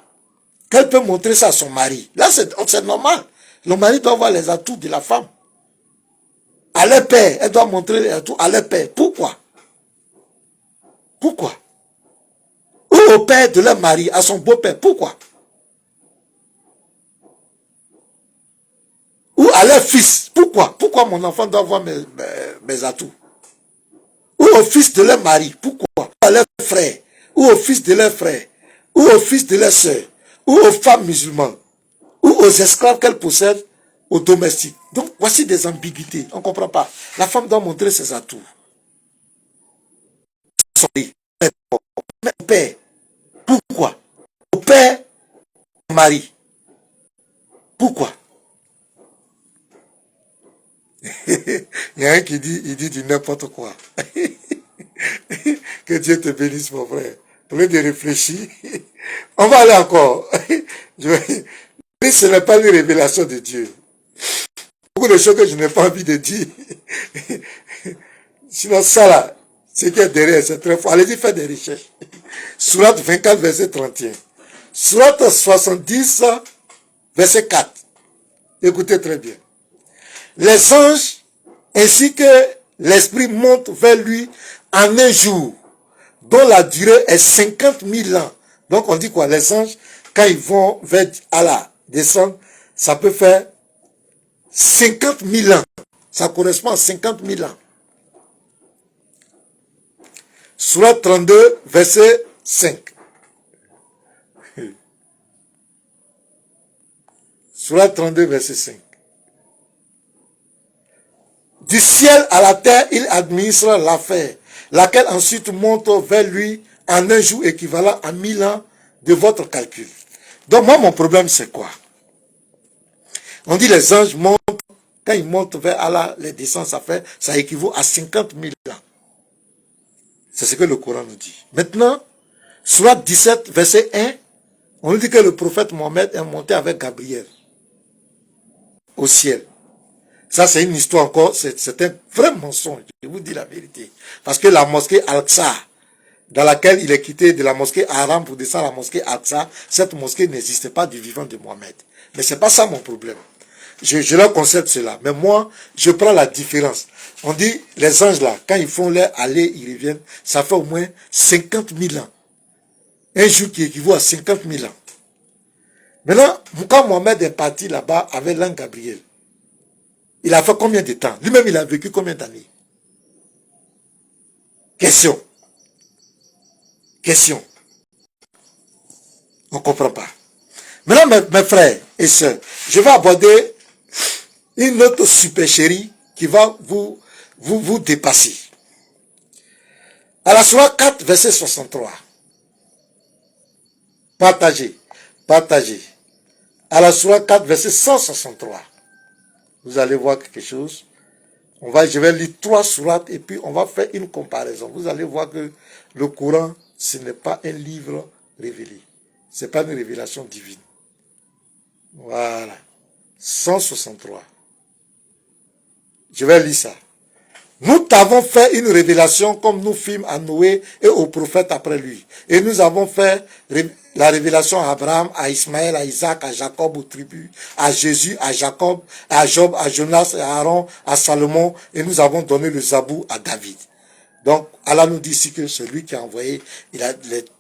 qu'elle peut montrer ça à son mari. Là, c'est normal. Le mari doit voir les atouts de la femme. À leur père, elle doit montrer les atouts à leur père. Pourquoi? Pourquoi? Ou au père de leur mari, à son beau-père. Pourquoi? Ou à leur fils. Pourquoi? Pourquoi mon enfant doit voir mes atouts? Ou au fils de leur mari. Pourquoi? Ou à leur frère. Ou au fils de leur frère. Ou au fils de leur soeur. Ou aux femmes musulmanes. Ou aux esclaves qu'elles possèdent, aux domestiques. Donc, voici des ambiguïtés. On ne comprend pas. La femme doit montrer ses atouts. Son père. Pourquoi? Au père, au mari. Pourquoi? Il y a un qui dit, il dit du n'importe quoi. Que Dieu te bénisse, mon frère. Au lieu de réfléchir, on va aller encore. Ce n'est pas une révélation de Dieu. Beaucoup de choses que je n'ai pas envie de dire. Sinon, ça là, ce qui est derrière, c'est très fort. Allez-y, faites des recherches. Sourate 24, verset 31. Sourate 70, verset 4. Écoutez très bien. Les anges ainsi que l'esprit montent vers lui en un jour, dont la durée est 50 000 ans. Donc on dit quoi? Les anges, quand ils vont vers Allah, descendre, ça peut faire 50 000 ans. Ça correspond à 50 000 ans. Sourate 32, verset 5. Sourate 32, verset 5. Du ciel à la terre, il administre l'affaire, laquelle ensuite monte vers lui en un jour équivalent à 1000 ans de votre calcul. Donc moi, mon problème, c'est quoi? On dit les anges montent, quand ils montent vers Allah, les descentes, ça équivaut à 50 000 ans. C'est ce que le Coran nous dit. Maintenant, Sourate 17, verset 1, on nous dit que le prophète Mohammed est monté avec Gabriel au ciel. Ça, c'est une histoire encore, c'est un vrai mensonge, je vous dis la vérité. Parce que la mosquée Al-Aqsa, dans laquelle il est quitté de la mosquée Haram pour descendre à la mosquée Al-Aqsa, cette mosquée n'existait pas du vivant de Mohammed. Mais c'est pas ça mon problème. Je leur concède cela. Mais moi, je prends la différence. On dit, les anges là, quand ils font leur aller, ils reviennent, ça fait au moins 50 000 ans. Un jour qui équivaut à 50 000 ans. Maintenant, quand Mohammed est parti là-bas avec l'ange Gabriel, il a fait combien de temps? Lui-même, il a vécu combien d'années? Question. Question. On ne comprend pas. Maintenant, mes frères et sœurs, je vais aborder une autre supercherie qui va vous dépasser. À la sourate 4, verset 63. Partagez. Partagez. À la sourate 4, verset 163. Vous allez voir quelque chose. Je vais lire 3 sourates et puis on va faire une comparaison. Vous allez voir que le Coran, ce n'est pas un livre révélé. Ce n'est pas une révélation divine. Voilà. 163. Je vais lire ça. Nous t'avons fait une révélation comme nous fîmes à Noé et aux prophètes après lui. Et nous avons fait la révélation à Abraham, à Ismaël, à Isaac, à Jacob, aux tribus, à Jésus, à Jacob, à Job, à Jonas, à Aaron, à Salomon. Et nous avons donné le Zabou à David. Donc, Allah nous dit ici que celui qui a envoyé,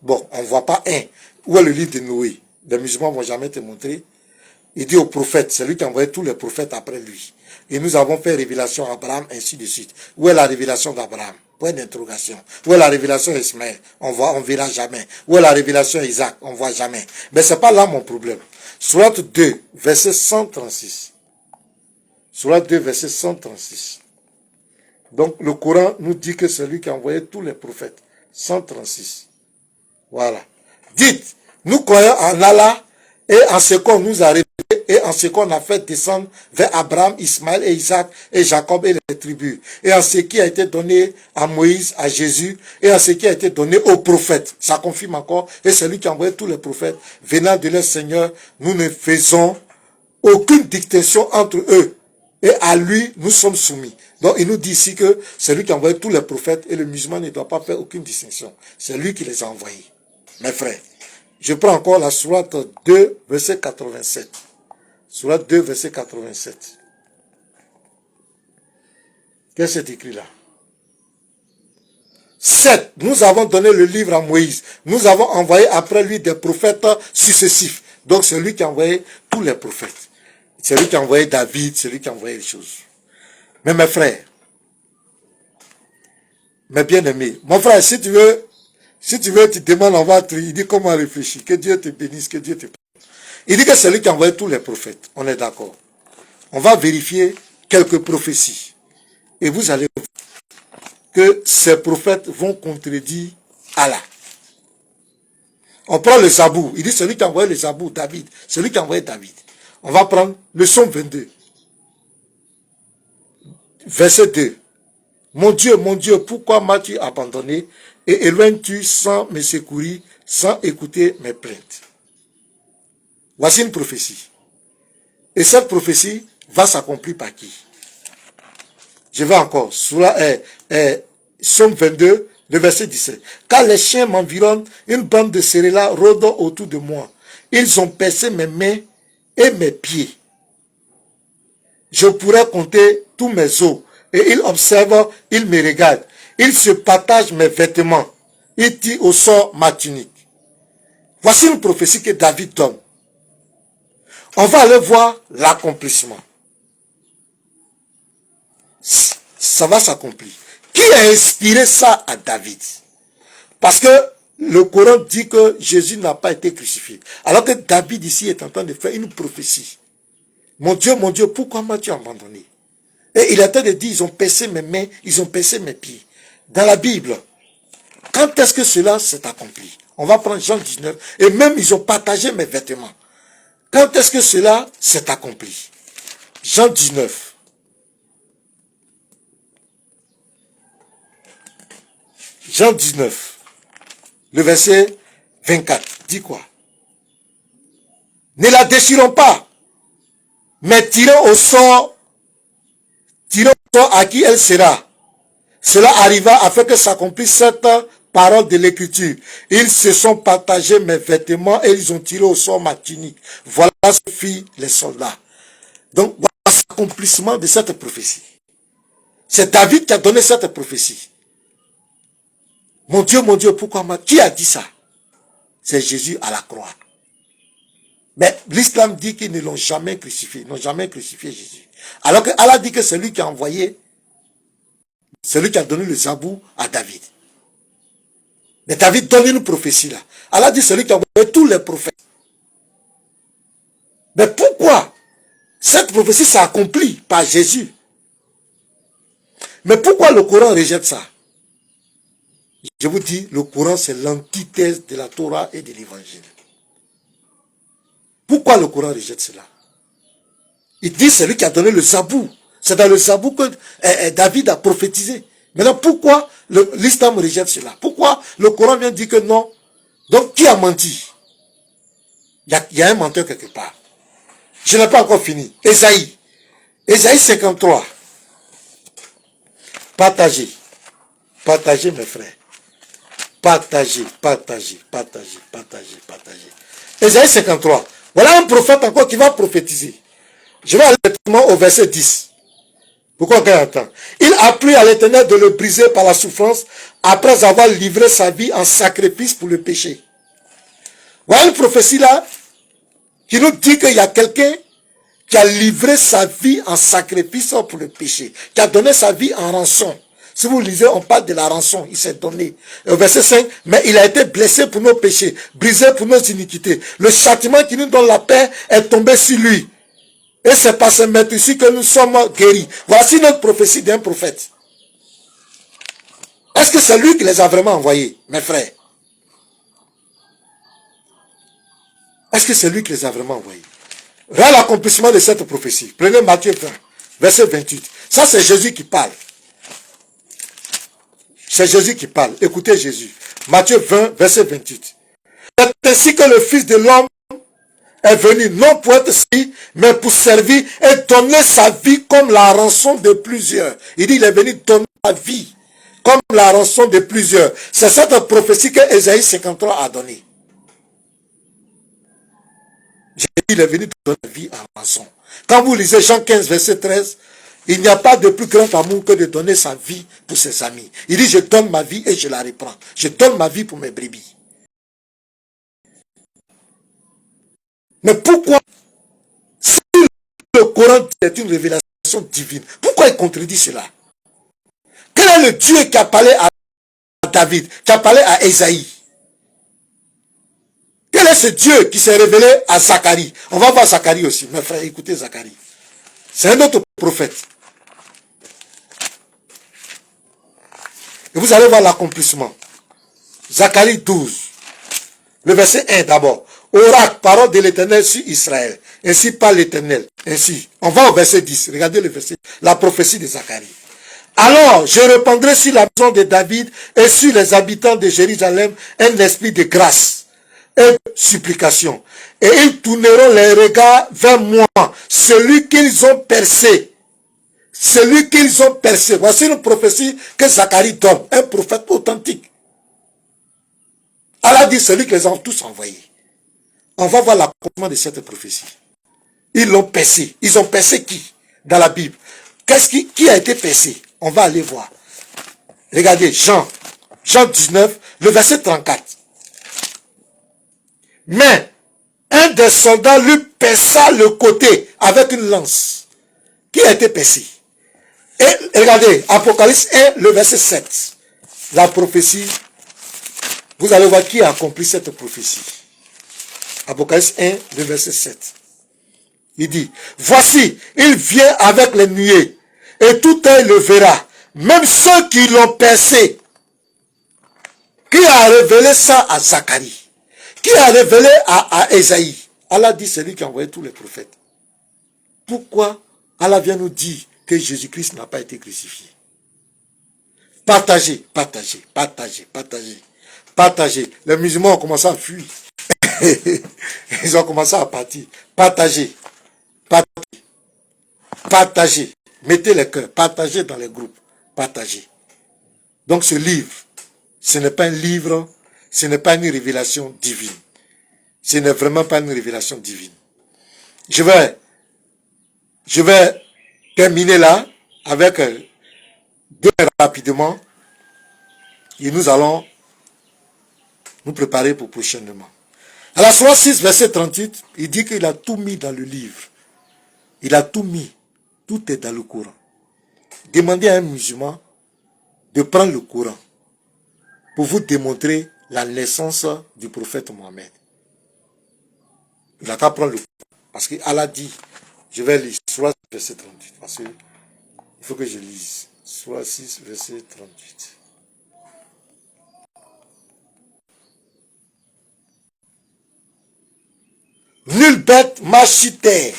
bon, on ne voit pas un. Où est le livre de Noé? Les musulmans ne vont jamais te montrer. Il dit au prophète, c'est lui qui a envoyé tous les prophètes après lui. Et nous avons fait révélation à Abraham, ainsi de suite. Où est la révélation d'Abraham? Point d'interrogation. Où est la révélation d'Ismaël? On verra jamais. Où est la révélation d'Isaac? On voit jamais. Mais c'est pas là mon problème. Sourate 2, verset 136. Sourate 2, verset 136. Donc le Coran nous dit que c'est lui qui a envoyé tous les prophètes. 136. Voilà. Dites, nous croyons en Allah et en ce qu'on nous a révélé et en ce qu'on a fait descendre vers Abraham, Ismaël et Isaac et Jacob et les tribus. Et en ce qui a été donné à Moïse, à Jésus et en ce qui a été donné aux prophètes. Ça confirme encore. Et c'est lui qui a envoyé tous les prophètes venant de leur Seigneur. Nous ne faisons aucune dictation entre eux. Et à lui, nous sommes soumis. Donc, il nous dit ici que c'est lui qui a envoyé tous les prophètes et le musulman ne doit pas faire aucune distinction. C'est lui qui les a envoyés. Mes frères, je prends encore la sourate 2, verset 87. Sourate 2, verset 87. Qu'est-ce que c'est écrit là? 7. Nous avons donné le livre à Moïse. Nous avons envoyé après lui des prophètes successifs. Donc, c'est lui qui a envoyé tous les prophètes. C'est lui qui a envoyé David, c'est lui qui a envoyé les choses. Mais mes frères, mes bien-aimés, mon frère, si tu veux, tu demandes, on va te, il dit comment réfléchir, que Dieu te bénisse, que Dieu te bénisse. Il dit que c'est lui qui a envoyé tous les prophètes, on est d'accord. On va vérifier quelques prophéties. Et vous allez voir que ces prophètes vont contredire Allah. On prend le Zabou, il dit c'est lui qui a envoyé le Zabou, David, c'est lui qui a envoyé David. On va prendre le Psaume 22. Verset 2. Mon Dieu, pourquoi m'as-tu abandonné et éloignes-tu sans me secourir, sans écouter mes plaintes? Voici une prophétie. Et cette prophétie va s'accomplir par qui? Je vais encore. Psaume 22, le verset 17. Car les chiens m'environnent, une bande de céréales rôde autour de moi. Ils ont percé mes mains et mes pieds. Je pourrais compter tous mes os. Et ils observent, ils me regardent. Ils se partagent mes vêtements. Ils tirent au sort ma tunique. Voici une prophétie que David donne. On va aller voir l'accomplissement. Ça va s'accomplir. Qui a inspiré ça à David? Parce que le Coran dit que Jésus n'a pas été crucifié. Alors que David ici est en train de faire une prophétie. Mon Dieu, pourquoi m'as-tu abandonné? Et il a train de dire, ils ont percé mes mains, ils ont percé mes pieds. Dans la Bible, quand est-ce que cela s'est accompli? On va prendre Jean 19, et même ils ont partagé mes vêtements. Quand est-ce que cela s'est accompli? Jean 19. Jean 19, le verset 24, dit quoi? Ne la déchirons pas, mais tirons au sort à qui elle sera. Cela arriva afin que s'accomplisse cette parole de l'écriture. Ils se sont partagés mes vêtements et ils ont tiré au sort ma tunique. Voilà ce que firent les soldats. Donc, voilà l'accomplissement de cette prophétie. C'est David qui a donné cette prophétie. Mon Dieu, pourquoi qui a dit ça? C'est Jésus à la croix. Mais l'islam dit qu'ils ne l'ont jamais crucifié. Ils n'ont jamais crucifié Jésus. Alors que Allah dit que c'est lui qui a envoyé, c'est lui qui a donné le Zabou à David. Mais David donne une prophétie là. Allah dit c'est lui qui a envoyé tous les prophètes. Mais pourquoi cette prophétie s'est accomplie par Jésus? Mais pourquoi le Coran rejette ça? Je vous dis, le Coran c'est l'antithèse de la Torah et de l'Évangile. Pourquoi le Coran rejette cela? Il dit c'est lui qui a donné le Zabou. C'est dans le Zabou que David a prophétisé. Maintenant, pourquoi l'islam rejette cela? Pourquoi le Coran vient dire que non? Donc, qui a menti? Il y a un menteur quelque part. Je n'ai pas encore fini. Ésaïe 53. Partagez. Partagez, mes frères. Partagez, partagez, partagez, partagez, partagez. Ésaïe 53. Voilà un prophète encore qui va prophétiser. Je vais aller directement au verset 10. Pourquoi on attend? Il a plu à l'Éternel de le briser par la souffrance après avoir livré sa vie en sacrifice pour le péché. Voilà une prophétie là qui nous dit qu'il y a quelqu'un qui a livré sa vie en sacrifice pour le péché, qui a donné sa vie en rançon. Si vous lisez, on parle de la rançon, il s'est donné. Au verset 5, mais il a été blessé pour nos péchés, brisé pour nos iniquités. Le châtiment qui nous donne la paix est tombé sur lui. Et c'est par ce maître ici que nous sommes guéris. Voici notre prophétie d'un prophète. Est-ce que c'est lui qui les a vraiment envoyés, mes frères? Est-ce que c'est lui qui les a vraiment envoyés? Là, l'accomplissement de cette prophétie. Prenez Matthieu 20, verset 28. Ça, c'est Jésus qui parle. C'est Jésus qui parle. Écoutez Jésus. Matthieu 20, verset 28. C'est ainsi que le Fils de l'homme est venu, non pour être servi, mais pour servir et donner sa vie comme la rançon de plusieurs. Il dit, il est venu donner sa vie comme la rançon de plusieurs. C'est cette prophétie que Ésaïe 53 a donnée. Jésus, il est venu donner sa vie en rançon. Quand vous lisez Jean 15, verset 13, il n'y a pas de plus grand amour que de donner sa vie pour ses amis. Il dit, je donne ma vie et je la reprends. Je donne ma vie pour mes brebis. Mais pourquoi, si le Coran est une révélation divine, pourquoi il contredit cela? Quel est le Dieu qui a parlé à David, qui a parlé à Ésaïe? Quel est ce Dieu qui s'est révélé à Zacharie? On va voir Zacharie aussi. Mes frères, écoutez Zacharie. C'est un autre prophète. Et vous allez voir l'accomplissement. Zacharie 12. Le verset 1 d'abord. Oracle, parole de l'Éternel sur Israël. Ainsi parle l'Éternel. Ainsi. On va au verset 10. Regardez le verset. La prophétie de Zacharie. Alors, je répandrai sur la maison de David et sur les habitants de Jérusalem un esprit de grâce et de supplication. Et ils tourneront les regards vers moi, celui qu'ils ont percé. Celui qu'ils ont percé. Voici une prophétie que Zacharie donne. Un prophète authentique. Allah dit celui que les ont tous envoyés. On va voir l'accomplissement de cette prophétie. Ils l'ont percé. Ils ont percé qui? Dans la Bible. Qui a été percé? On va aller voir. Regardez, Jean 19, le verset 34. Mais un des soldats lui perça le côté avec une lance. Qui a été percé? Et regardez, Apocalypse 1, le verset 7. La prophétie, vous allez voir qui a accompli cette prophétie. Apocalypse 1, le verset 7. Il dit, voici, il vient avec les nuées, et tout œil le verra, même ceux qui l'ont percé. Qui a révélé ça à Zacharie? Qui a révélé à Ésaïe? Allah dit, c'est lui qui a envoyé tous les prophètes. Pourquoi Allah vient nous dire que Jésus-Christ n'a pas été crucifié? Partagez, partagez, partagez, partagez, partagez. Les musulmans ont commencé à fuir. Ils ont commencé à partir. Partagez, partagez, partagez. Mettez les cœurs, partagez dans les groupes, partagez. Donc ce livre, ce n'est pas un livre, ce n'est pas une révélation divine. Ce n'est vraiment pas une révélation divine. Je vais terminer là avec deux rapidement et nous allons nous préparer pour prochainement. À la Sourate 6, verset 38, il dit qu'il a tout mis dans le livre. Il a tout mis. Tout est dans le Coran. Demandez à un musulman de prendre le Coran pour vous démontrer la naissance du prophète Mohammed. Il n'a qu'à prendre le Coran. Parce qu'Allah dit, je vais lire Sourate 6, verset 38. Parce qu'il faut que je lise. Sourate 6, verset 38. Nulle bête marche sur terre,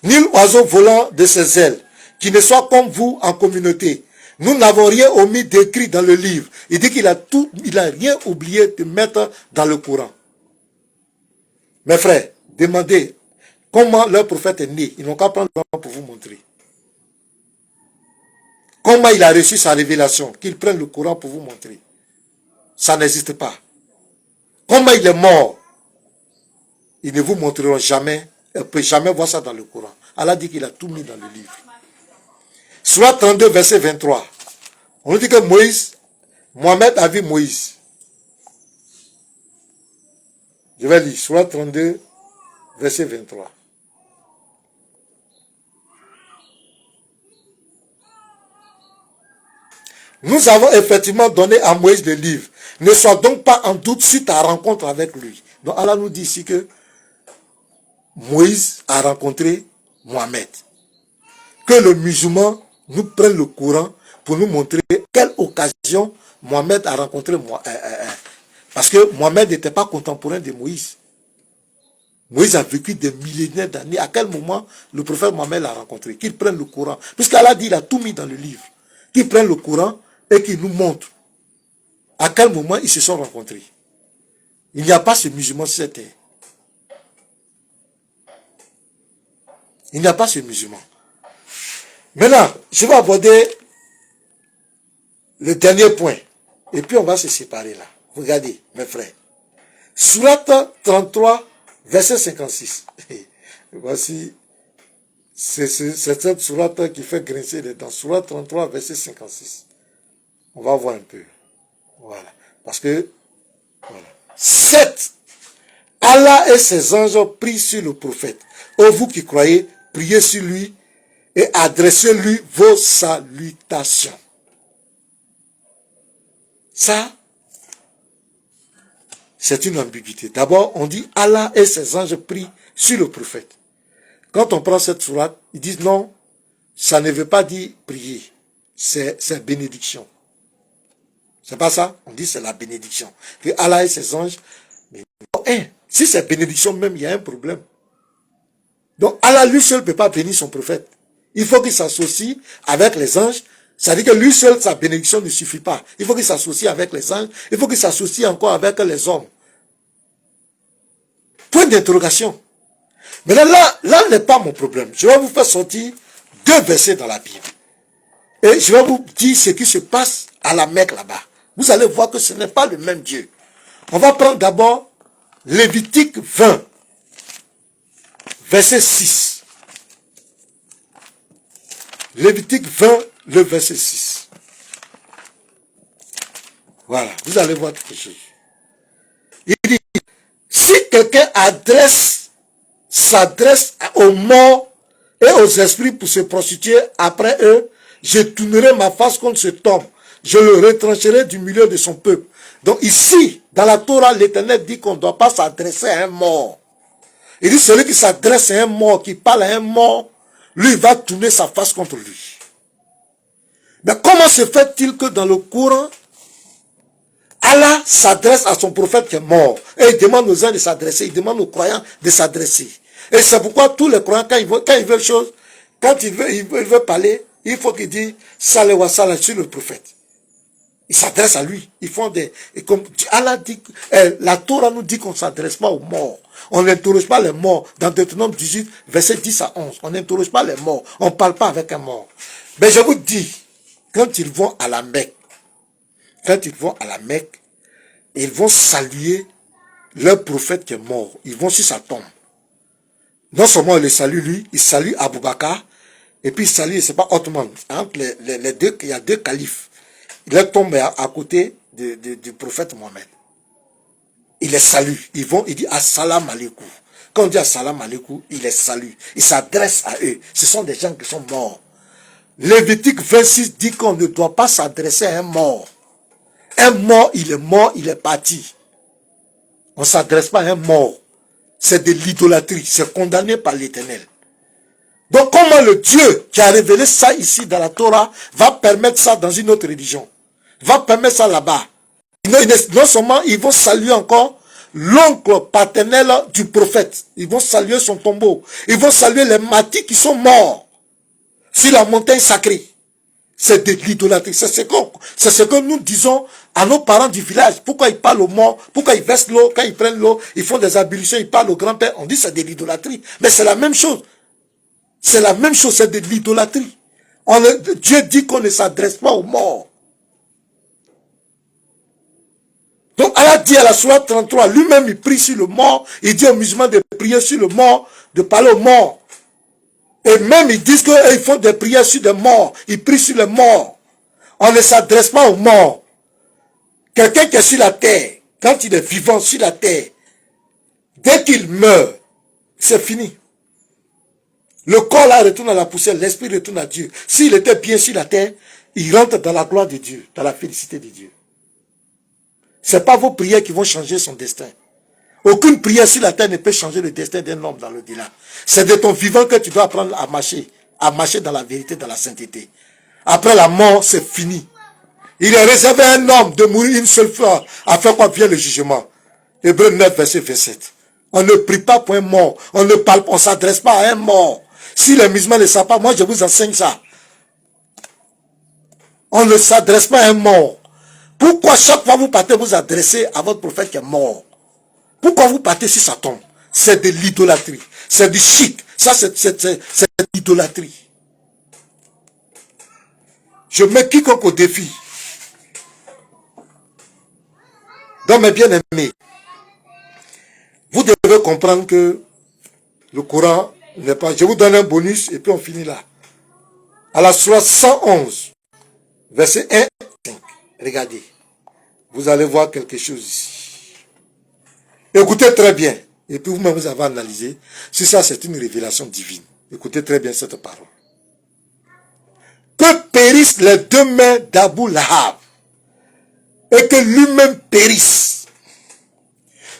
nul oiseau volant de ses ailes, qui ne soit comme vous en communauté. Nous n'avons rien omis d'écrit dans le livre. Il dit qu'il a tout, il n'a rien oublié de mettre dans le Coran. Mes frères, demandez comment leur prophète est né. Ils n'ont qu'à prendre le temps pour vous montrer. Comment il a reçu sa révélation? Qu'il prenne le Coran pour vous montrer. Ça n'existe pas. Comment il est mort? Ils ne vous montreront jamais. On ne peut jamais voir ça dans le Coran. Allah dit qu'il a tout mis dans le livre. Sourate 32, verset 23. On nous dit que Mohamed a vu Moïse. Je vais lire. Sourate 32, verset 23. Nous avons effectivement donné à Moïse le livre. Ne sois donc pas en doute sur ta rencontre avec lui. Donc Allah nous dit ici que Moïse a rencontré Mohamed. Que le musulman nous prenne le Coran pour nous montrer quelle occasion Mohamed a rencontré parce que Mohamed n'était pas contemporain de Moïse. Moïse a vécu des millénaires d'années. À quel moment le prophète Mohamed l'a rencontré? Qu'il prenne le Coran. Puisqu'Allah dit, il a tout mis dans le livre. Qu'il prenne le Coran et qu'il nous montre à quel moment ils se sont rencontrés. Il n'y a pas ce musulman sur cette terre. Il n'y a pas ce musulman. Maintenant, je vais aborder le dernier point. Et puis on va se séparer là. Regardez, mes frères. Sourate 33, verset 56. Voici, c'est cette sourate qui fait grincer les dents. Sourate 33, verset 56. On va voir un peu. Voilà. Parce que, voilà. 7. Allah et ses anges prient sur le prophète. Ô vous qui croyez, priez sur lui et adressez-lui vos salutations. Ça, c'est une ambiguïté. D'abord, on dit Allah et ses anges prient sur le prophète. Quand on prend cette sourate, ils disent non, ça ne veut pas dire prier. C'est bénédiction. C'est pas ça? On dit c'est la bénédiction. Que Allah et ses anges. Mais non, si c'est bénédiction même, il y a un problème. Donc Allah lui seul ne peut pas bénir son prophète. Il faut qu'il s'associe avec les anges. C'est-à-dire que lui seul, sa bénédiction ne suffit pas. Il faut qu'il s'associe avec les anges. Il faut qu'il s'associe encore avec les hommes. Point d'interrogation. Mais là n'est pas mon problème. Je vais vous faire sortir 2 versets dans la Bible. Et je vais vous dire ce qui se passe à la Mecque là-bas. Vous allez voir que ce n'est pas le même Dieu. On va prendre d'abord Lévitique 20, verset 6. Lévitique 20, le verset 6. Voilà, vous allez voir quelque chose. Il dit, si quelqu'un s'adresse aux morts et aux esprits pour se prostituer après eux, je tournerai ma face contre cet homme. Je le retrancherai du milieu de son peuple. Donc ici, dans la Torah, l'Éternel dit qu'on ne doit pas s'adresser à un mort. Il dit, celui qui s'adresse à un mort, qui parle à un mort, lui va tourner sa face contre lui. Mais comment se fait-il que dans le Coran, Allah s'adresse à son prophète qui est mort. Et il demande aux uns de s'adresser, il demande aux croyants de s'adresser. Et c'est pourquoi tous les croyants, quand ils veulent chose, quand ils veulent parler, il faut qu'ils disent Saleh wa salam sur le prophète. Ils s'adressent à lui. Ils font des... Et comme Allah dit, la Torah nous dit qu'on ne s'adresse pas aux morts. On n'interroge pas les morts. Dans Deutéronome 18, verset 10 à 11. On n'interroge pas les morts. On ne parle pas avec un mort. Mais je vous dis, quand ils vont à la Mecque, ils vont saluer leur prophète qui est mort. Ils vont sur sa tombe. Non seulement ils le saluent lui, ils saluent Abou Bakar, et puis ils saluent, c'est pas Ottoman. Entre les deux, il y a 2 califes. Il est tombé à côté du prophète Mohammed. Il les salue. Il dit Assalamu alaikum. Quand on dit Assalamu alaikum, il les salue. Il s'adresse à eux. Ce sont des gens qui sont morts. Lévitique 26 dit qu'on ne doit pas s'adresser à un mort. Un mort, il est parti. On ne s'adresse pas à un mort. C'est de l'idolâtrie. C'est condamné par l'Éternel. Donc comment le Dieu qui a révélé ça ici dans la Torah va permettre ça dans une autre religion? Va permettre ça là-bas. Non seulement ils vont saluer encore l'oncle paternel du prophète. Ils vont saluer son tombeau. Ils vont saluer les matis qui sont morts sur la montagne sacrée. C'est de l'idolâtrie. C'est ce que nous disons à nos parents du village. Pourquoi ils parlent aux morts? Pourquoi ils versent l'eau? Quand ils prennent l'eau, ils font des ablutions, ils parlent au grand-père. On dit c'est de l'idolâtrie. Mais c'est la même chose. C'est la même chose, c'est de l'idolâtrie. Dieu dit qu'on ne s'adresse pas aux morts. Donc Allah dit à la sourate 33, lui-même il prie sur le mort, il dit aux musulmans de prier sur le mort, de parler aux morts. Et même ils disent qu'ils font des prières sur des morts, ils prient sur les morts. On ne s'adresse pas aux morts. Quelqu'un qui est sur la terre, quand il est vivant sur la terre, dès qu'il meurt, c'est fini. Le corps là retourne à la poussière, l'esprit retourne à Dieu. S'il était bien sur la terre, il rentre dans la gloire de Dieu, dans la félicité de Dieu. Ce n'est pas vos prières qui vont changer son destin. Aucune prière sur la terre ne peut changer le destin d'un homme dans l'au-delà. C'est de ton vivant que tu dois apprendre à marcher dans la vérité, dans la sainteté. Après la mort, c'est fini. Il est réservé à un homme de mourir une seule fois, afin qu'on vienne le jugement. Hébreux 9, verset 27. On ne prie pas pour un mort. On ne parle pas, on ne s'adresse pas à un mort. Si les musulmans ne savent pas, moi je vous enseigne ça. On ne s'adresse pas à un mort. Pourquoi chaque fois vous partez vous adresser à votre prophète qui est mort? Pourquoi vous partez sur sa tombe? C'est de l'idolâtrie. C'est du chic. Ça, c'est de l'idolâtrie. Je mets quiconque au défi. Donc, mes bien-aimés, vous devez comprendre que le Coran n'est pas... Je vous donne un bonus et puis on finit là. À la sourate 111, verset 1 et 5. Regardez. Vous allez voir quelque chose ici. Écoutez très bien. Et puis vous-même, vous avez analysé. Si ça, c'est une révélation divine. Écoutez très bien cette parole. Que périssent les deux mains d'Abou Lahab. Et que lui-même périsse.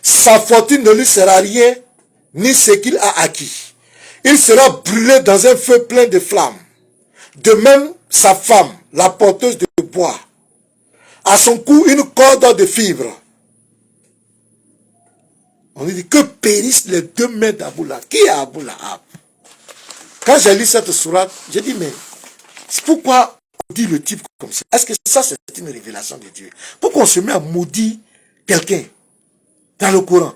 Sa fortune ne lui sera rien, ni ce qu'il a acquis. Il sera brûlé dans un feu plein de flammes. De même, sa femme, la porteuse de bois. À son cou, une corde de fibres. On dit que périssent les deux mains d'Abou Lahab. Qui est Abou Lahab? Quand j'ai lu cette sourate, j'ai dit, mais pourquoi on dit le type comme ça? Est-ce que ça, c'est une révélation de Dieu? Pourquoi on se met à maudire quelqu'un dans le Coran?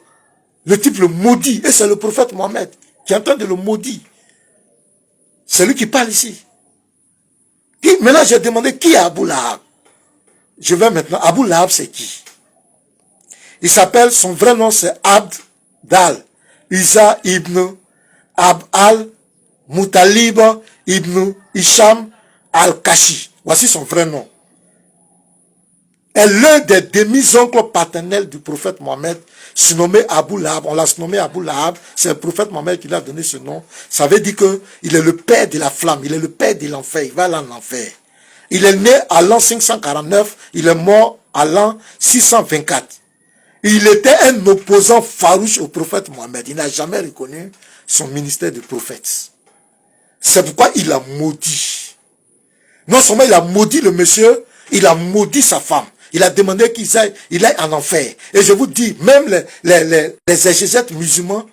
Le type le maudit, et c'est le prophète Mohammed qui est en train de le maudire. C'est lui qui parle ici. Maintenant, j'ai demandé qui est Abou Lahab. Je vais maintenant, Abou Lahab, c'est qui? Il s'appelle, son vrai nom c'est Abdal Isa ibn Ab'al Muttalib ibn Hisham al-Kashi. Voici son vrai nom. Est l'un des demi-oncles paternels du prophète Mohammed, surnommé Abou Lahab. On l'a surnommé Abou Lahab. C'est le prophète Mohammed qui lui a donné ce nom. Ça veut dire qu'il est le père de la flamme. Il est le père de l'enfer. Il va aller en enfer. Il est né à l'an 549. Il est mort à l'an 624. Il était un opposant farouche au prophète Mohammed. Il n'a jamais reconnu son ministère de prophète. C'est pourquoi il a maudit. Non seulement il a maudit le monsieur, il a maudit sa femme. Il a demandé qu'il aille en enfer. Et je vous dis, même les exégètes musulmans,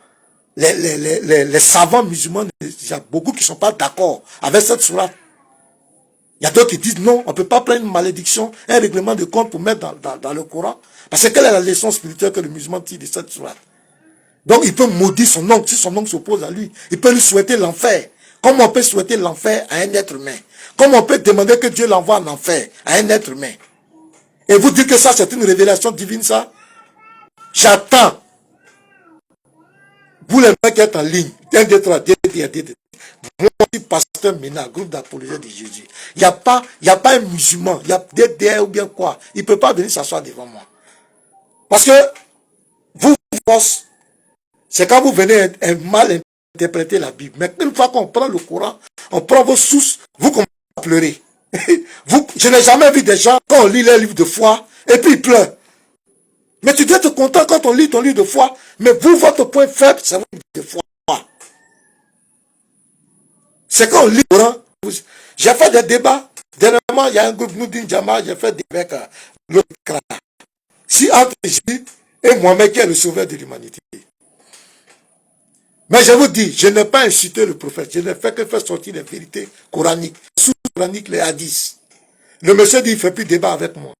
les savants musulmans, il y a beaucoup qui ne sont pas d'accord avec cette sourate. Il y a d'autres qui disent non, on ne peut pas prendre une malédiction, un règlement de compte pour mettre dans le Coran. Parce que quelle est la leçon spirituelle que le musulman tire de cette sourate? Donc il peut maudire son oncle, si son oncle s'oppose à lui. Il peut lui souhaiter l'enfer. Comment on peut souhaiter l'enfer à un être humain? Comment on peut demander que Dieu l'envoie en enfer à un être humain? Et vous dites que ça c'est une révélation divine ça? J'attends. Vous les mecs qui êtes en ligne, 1, 2, 3, moi, je suis pasteur Ménard, groupe d'apologètes de Jésus. Il n'y a pas un musulman, il y a des DDR ou bien quoi. Il ne peut pas venir s'asseoir devant moi. Parce que vous force, c'est quand vous venez mal interpréter la Bible. Mais une fois qu'on prend le Coran, on prend vos sources, vous commencez à pleurer. Je n'ai jamais vu des gens, quand on lit les livres de foi, et puis ils pleurent. Mais tu dois être content quand on lit ton livre de foi. Mais vous, votre point faible, c'est votre livre de foi. C'est quand on lit le Coran. J'ai fait des débats. Dernièrement, il y a un groupe, nous dit Jama, j'ai fait des débats avec l'autre crâne. Si entre Jésus et Mohamed qui est le sauveur de l'humanité. Mais je vous dis, je n'ai pas insulté le prophète. Je n'ai fait que faire sortir les vérités coraniques. Sous coraniques, les hadiths. Le monsieur dit, il ne fait plus débat avec moi.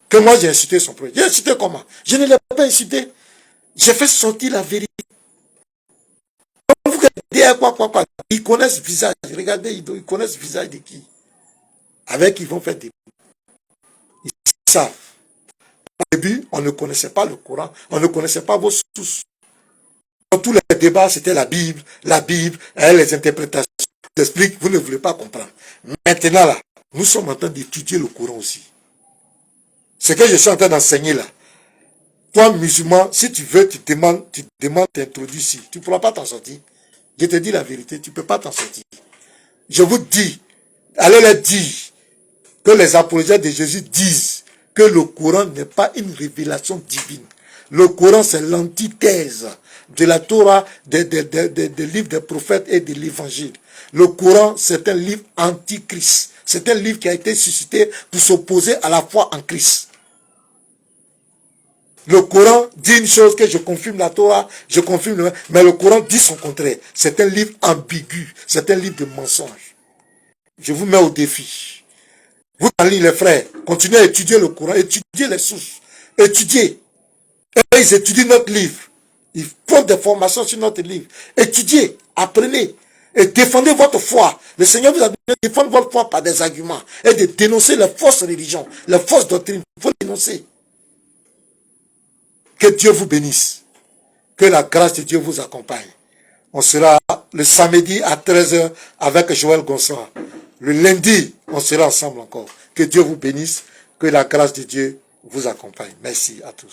Que moi, j'ai insulté son prophète. J'ai insulté comment? Je ne l'ai pas insulté. J'ai fait sortir la vérité. Vous derrière quoi. Ils connaissent le visage. Regardez, ils connaissent le visage de qui? Avec qui ils vont faire des... Ils savent. Au début, on ne connaissait pas le Coran, on ne connaissait pas vos sources. Dans tous les débats, c'était la Bible, les interprétations. J'explique, vous ne voulez pas comprendre. Maintenant, là, nous sommes en train d'étudier le Coran aussi. Ce que je suis en train d'enseigner là, toi, musulman, si tu veux, tu demandes t'introduire ici. Tu ne pourras pas t'en sortir. Je te dis la vérité, tu ne peux pas t'en sortir. Je vous dis, allez leur dire que les apologètes de Jésus disent que le Coran n'est pas une révélation divine. Le Coran, c'est l'antithèse de la Torah, des livres des prophètes et de l'évangile. Le Coran, c'est un livre anti-Christ. C'est un livre qui a été suscité pour s'opposer à la foi en Christ. Le Coran dit une chose que je confirme la Torah, je confirme, mais le Coran dit son contraire. C'est un livre ambigu, c'est un livre de mensonges. Je vous mets au défi. Vous allez les frères, continuez à étudier le Coran, étudiez les sources, étudiez. Et ils étudient notre livre. Ils font des formations sur notre livre. Étudiez, apprenez et défendez votre foi. Le Seigneur vous a donné de défendre votre foi par des arguments et de dénoncer les fausses religions, les fausses doctrines. Il faut les dénoncer. Que Dieu vous bénisse. Que la grâce de Dieu vous accompagne. On sera le samedi à 13 h avec Joël Gonçalves. Le lundi, on sera ensemble encore. Que Dieu vous bénisse. Que la grâce de Dieu vous accompagne. Merci à tous.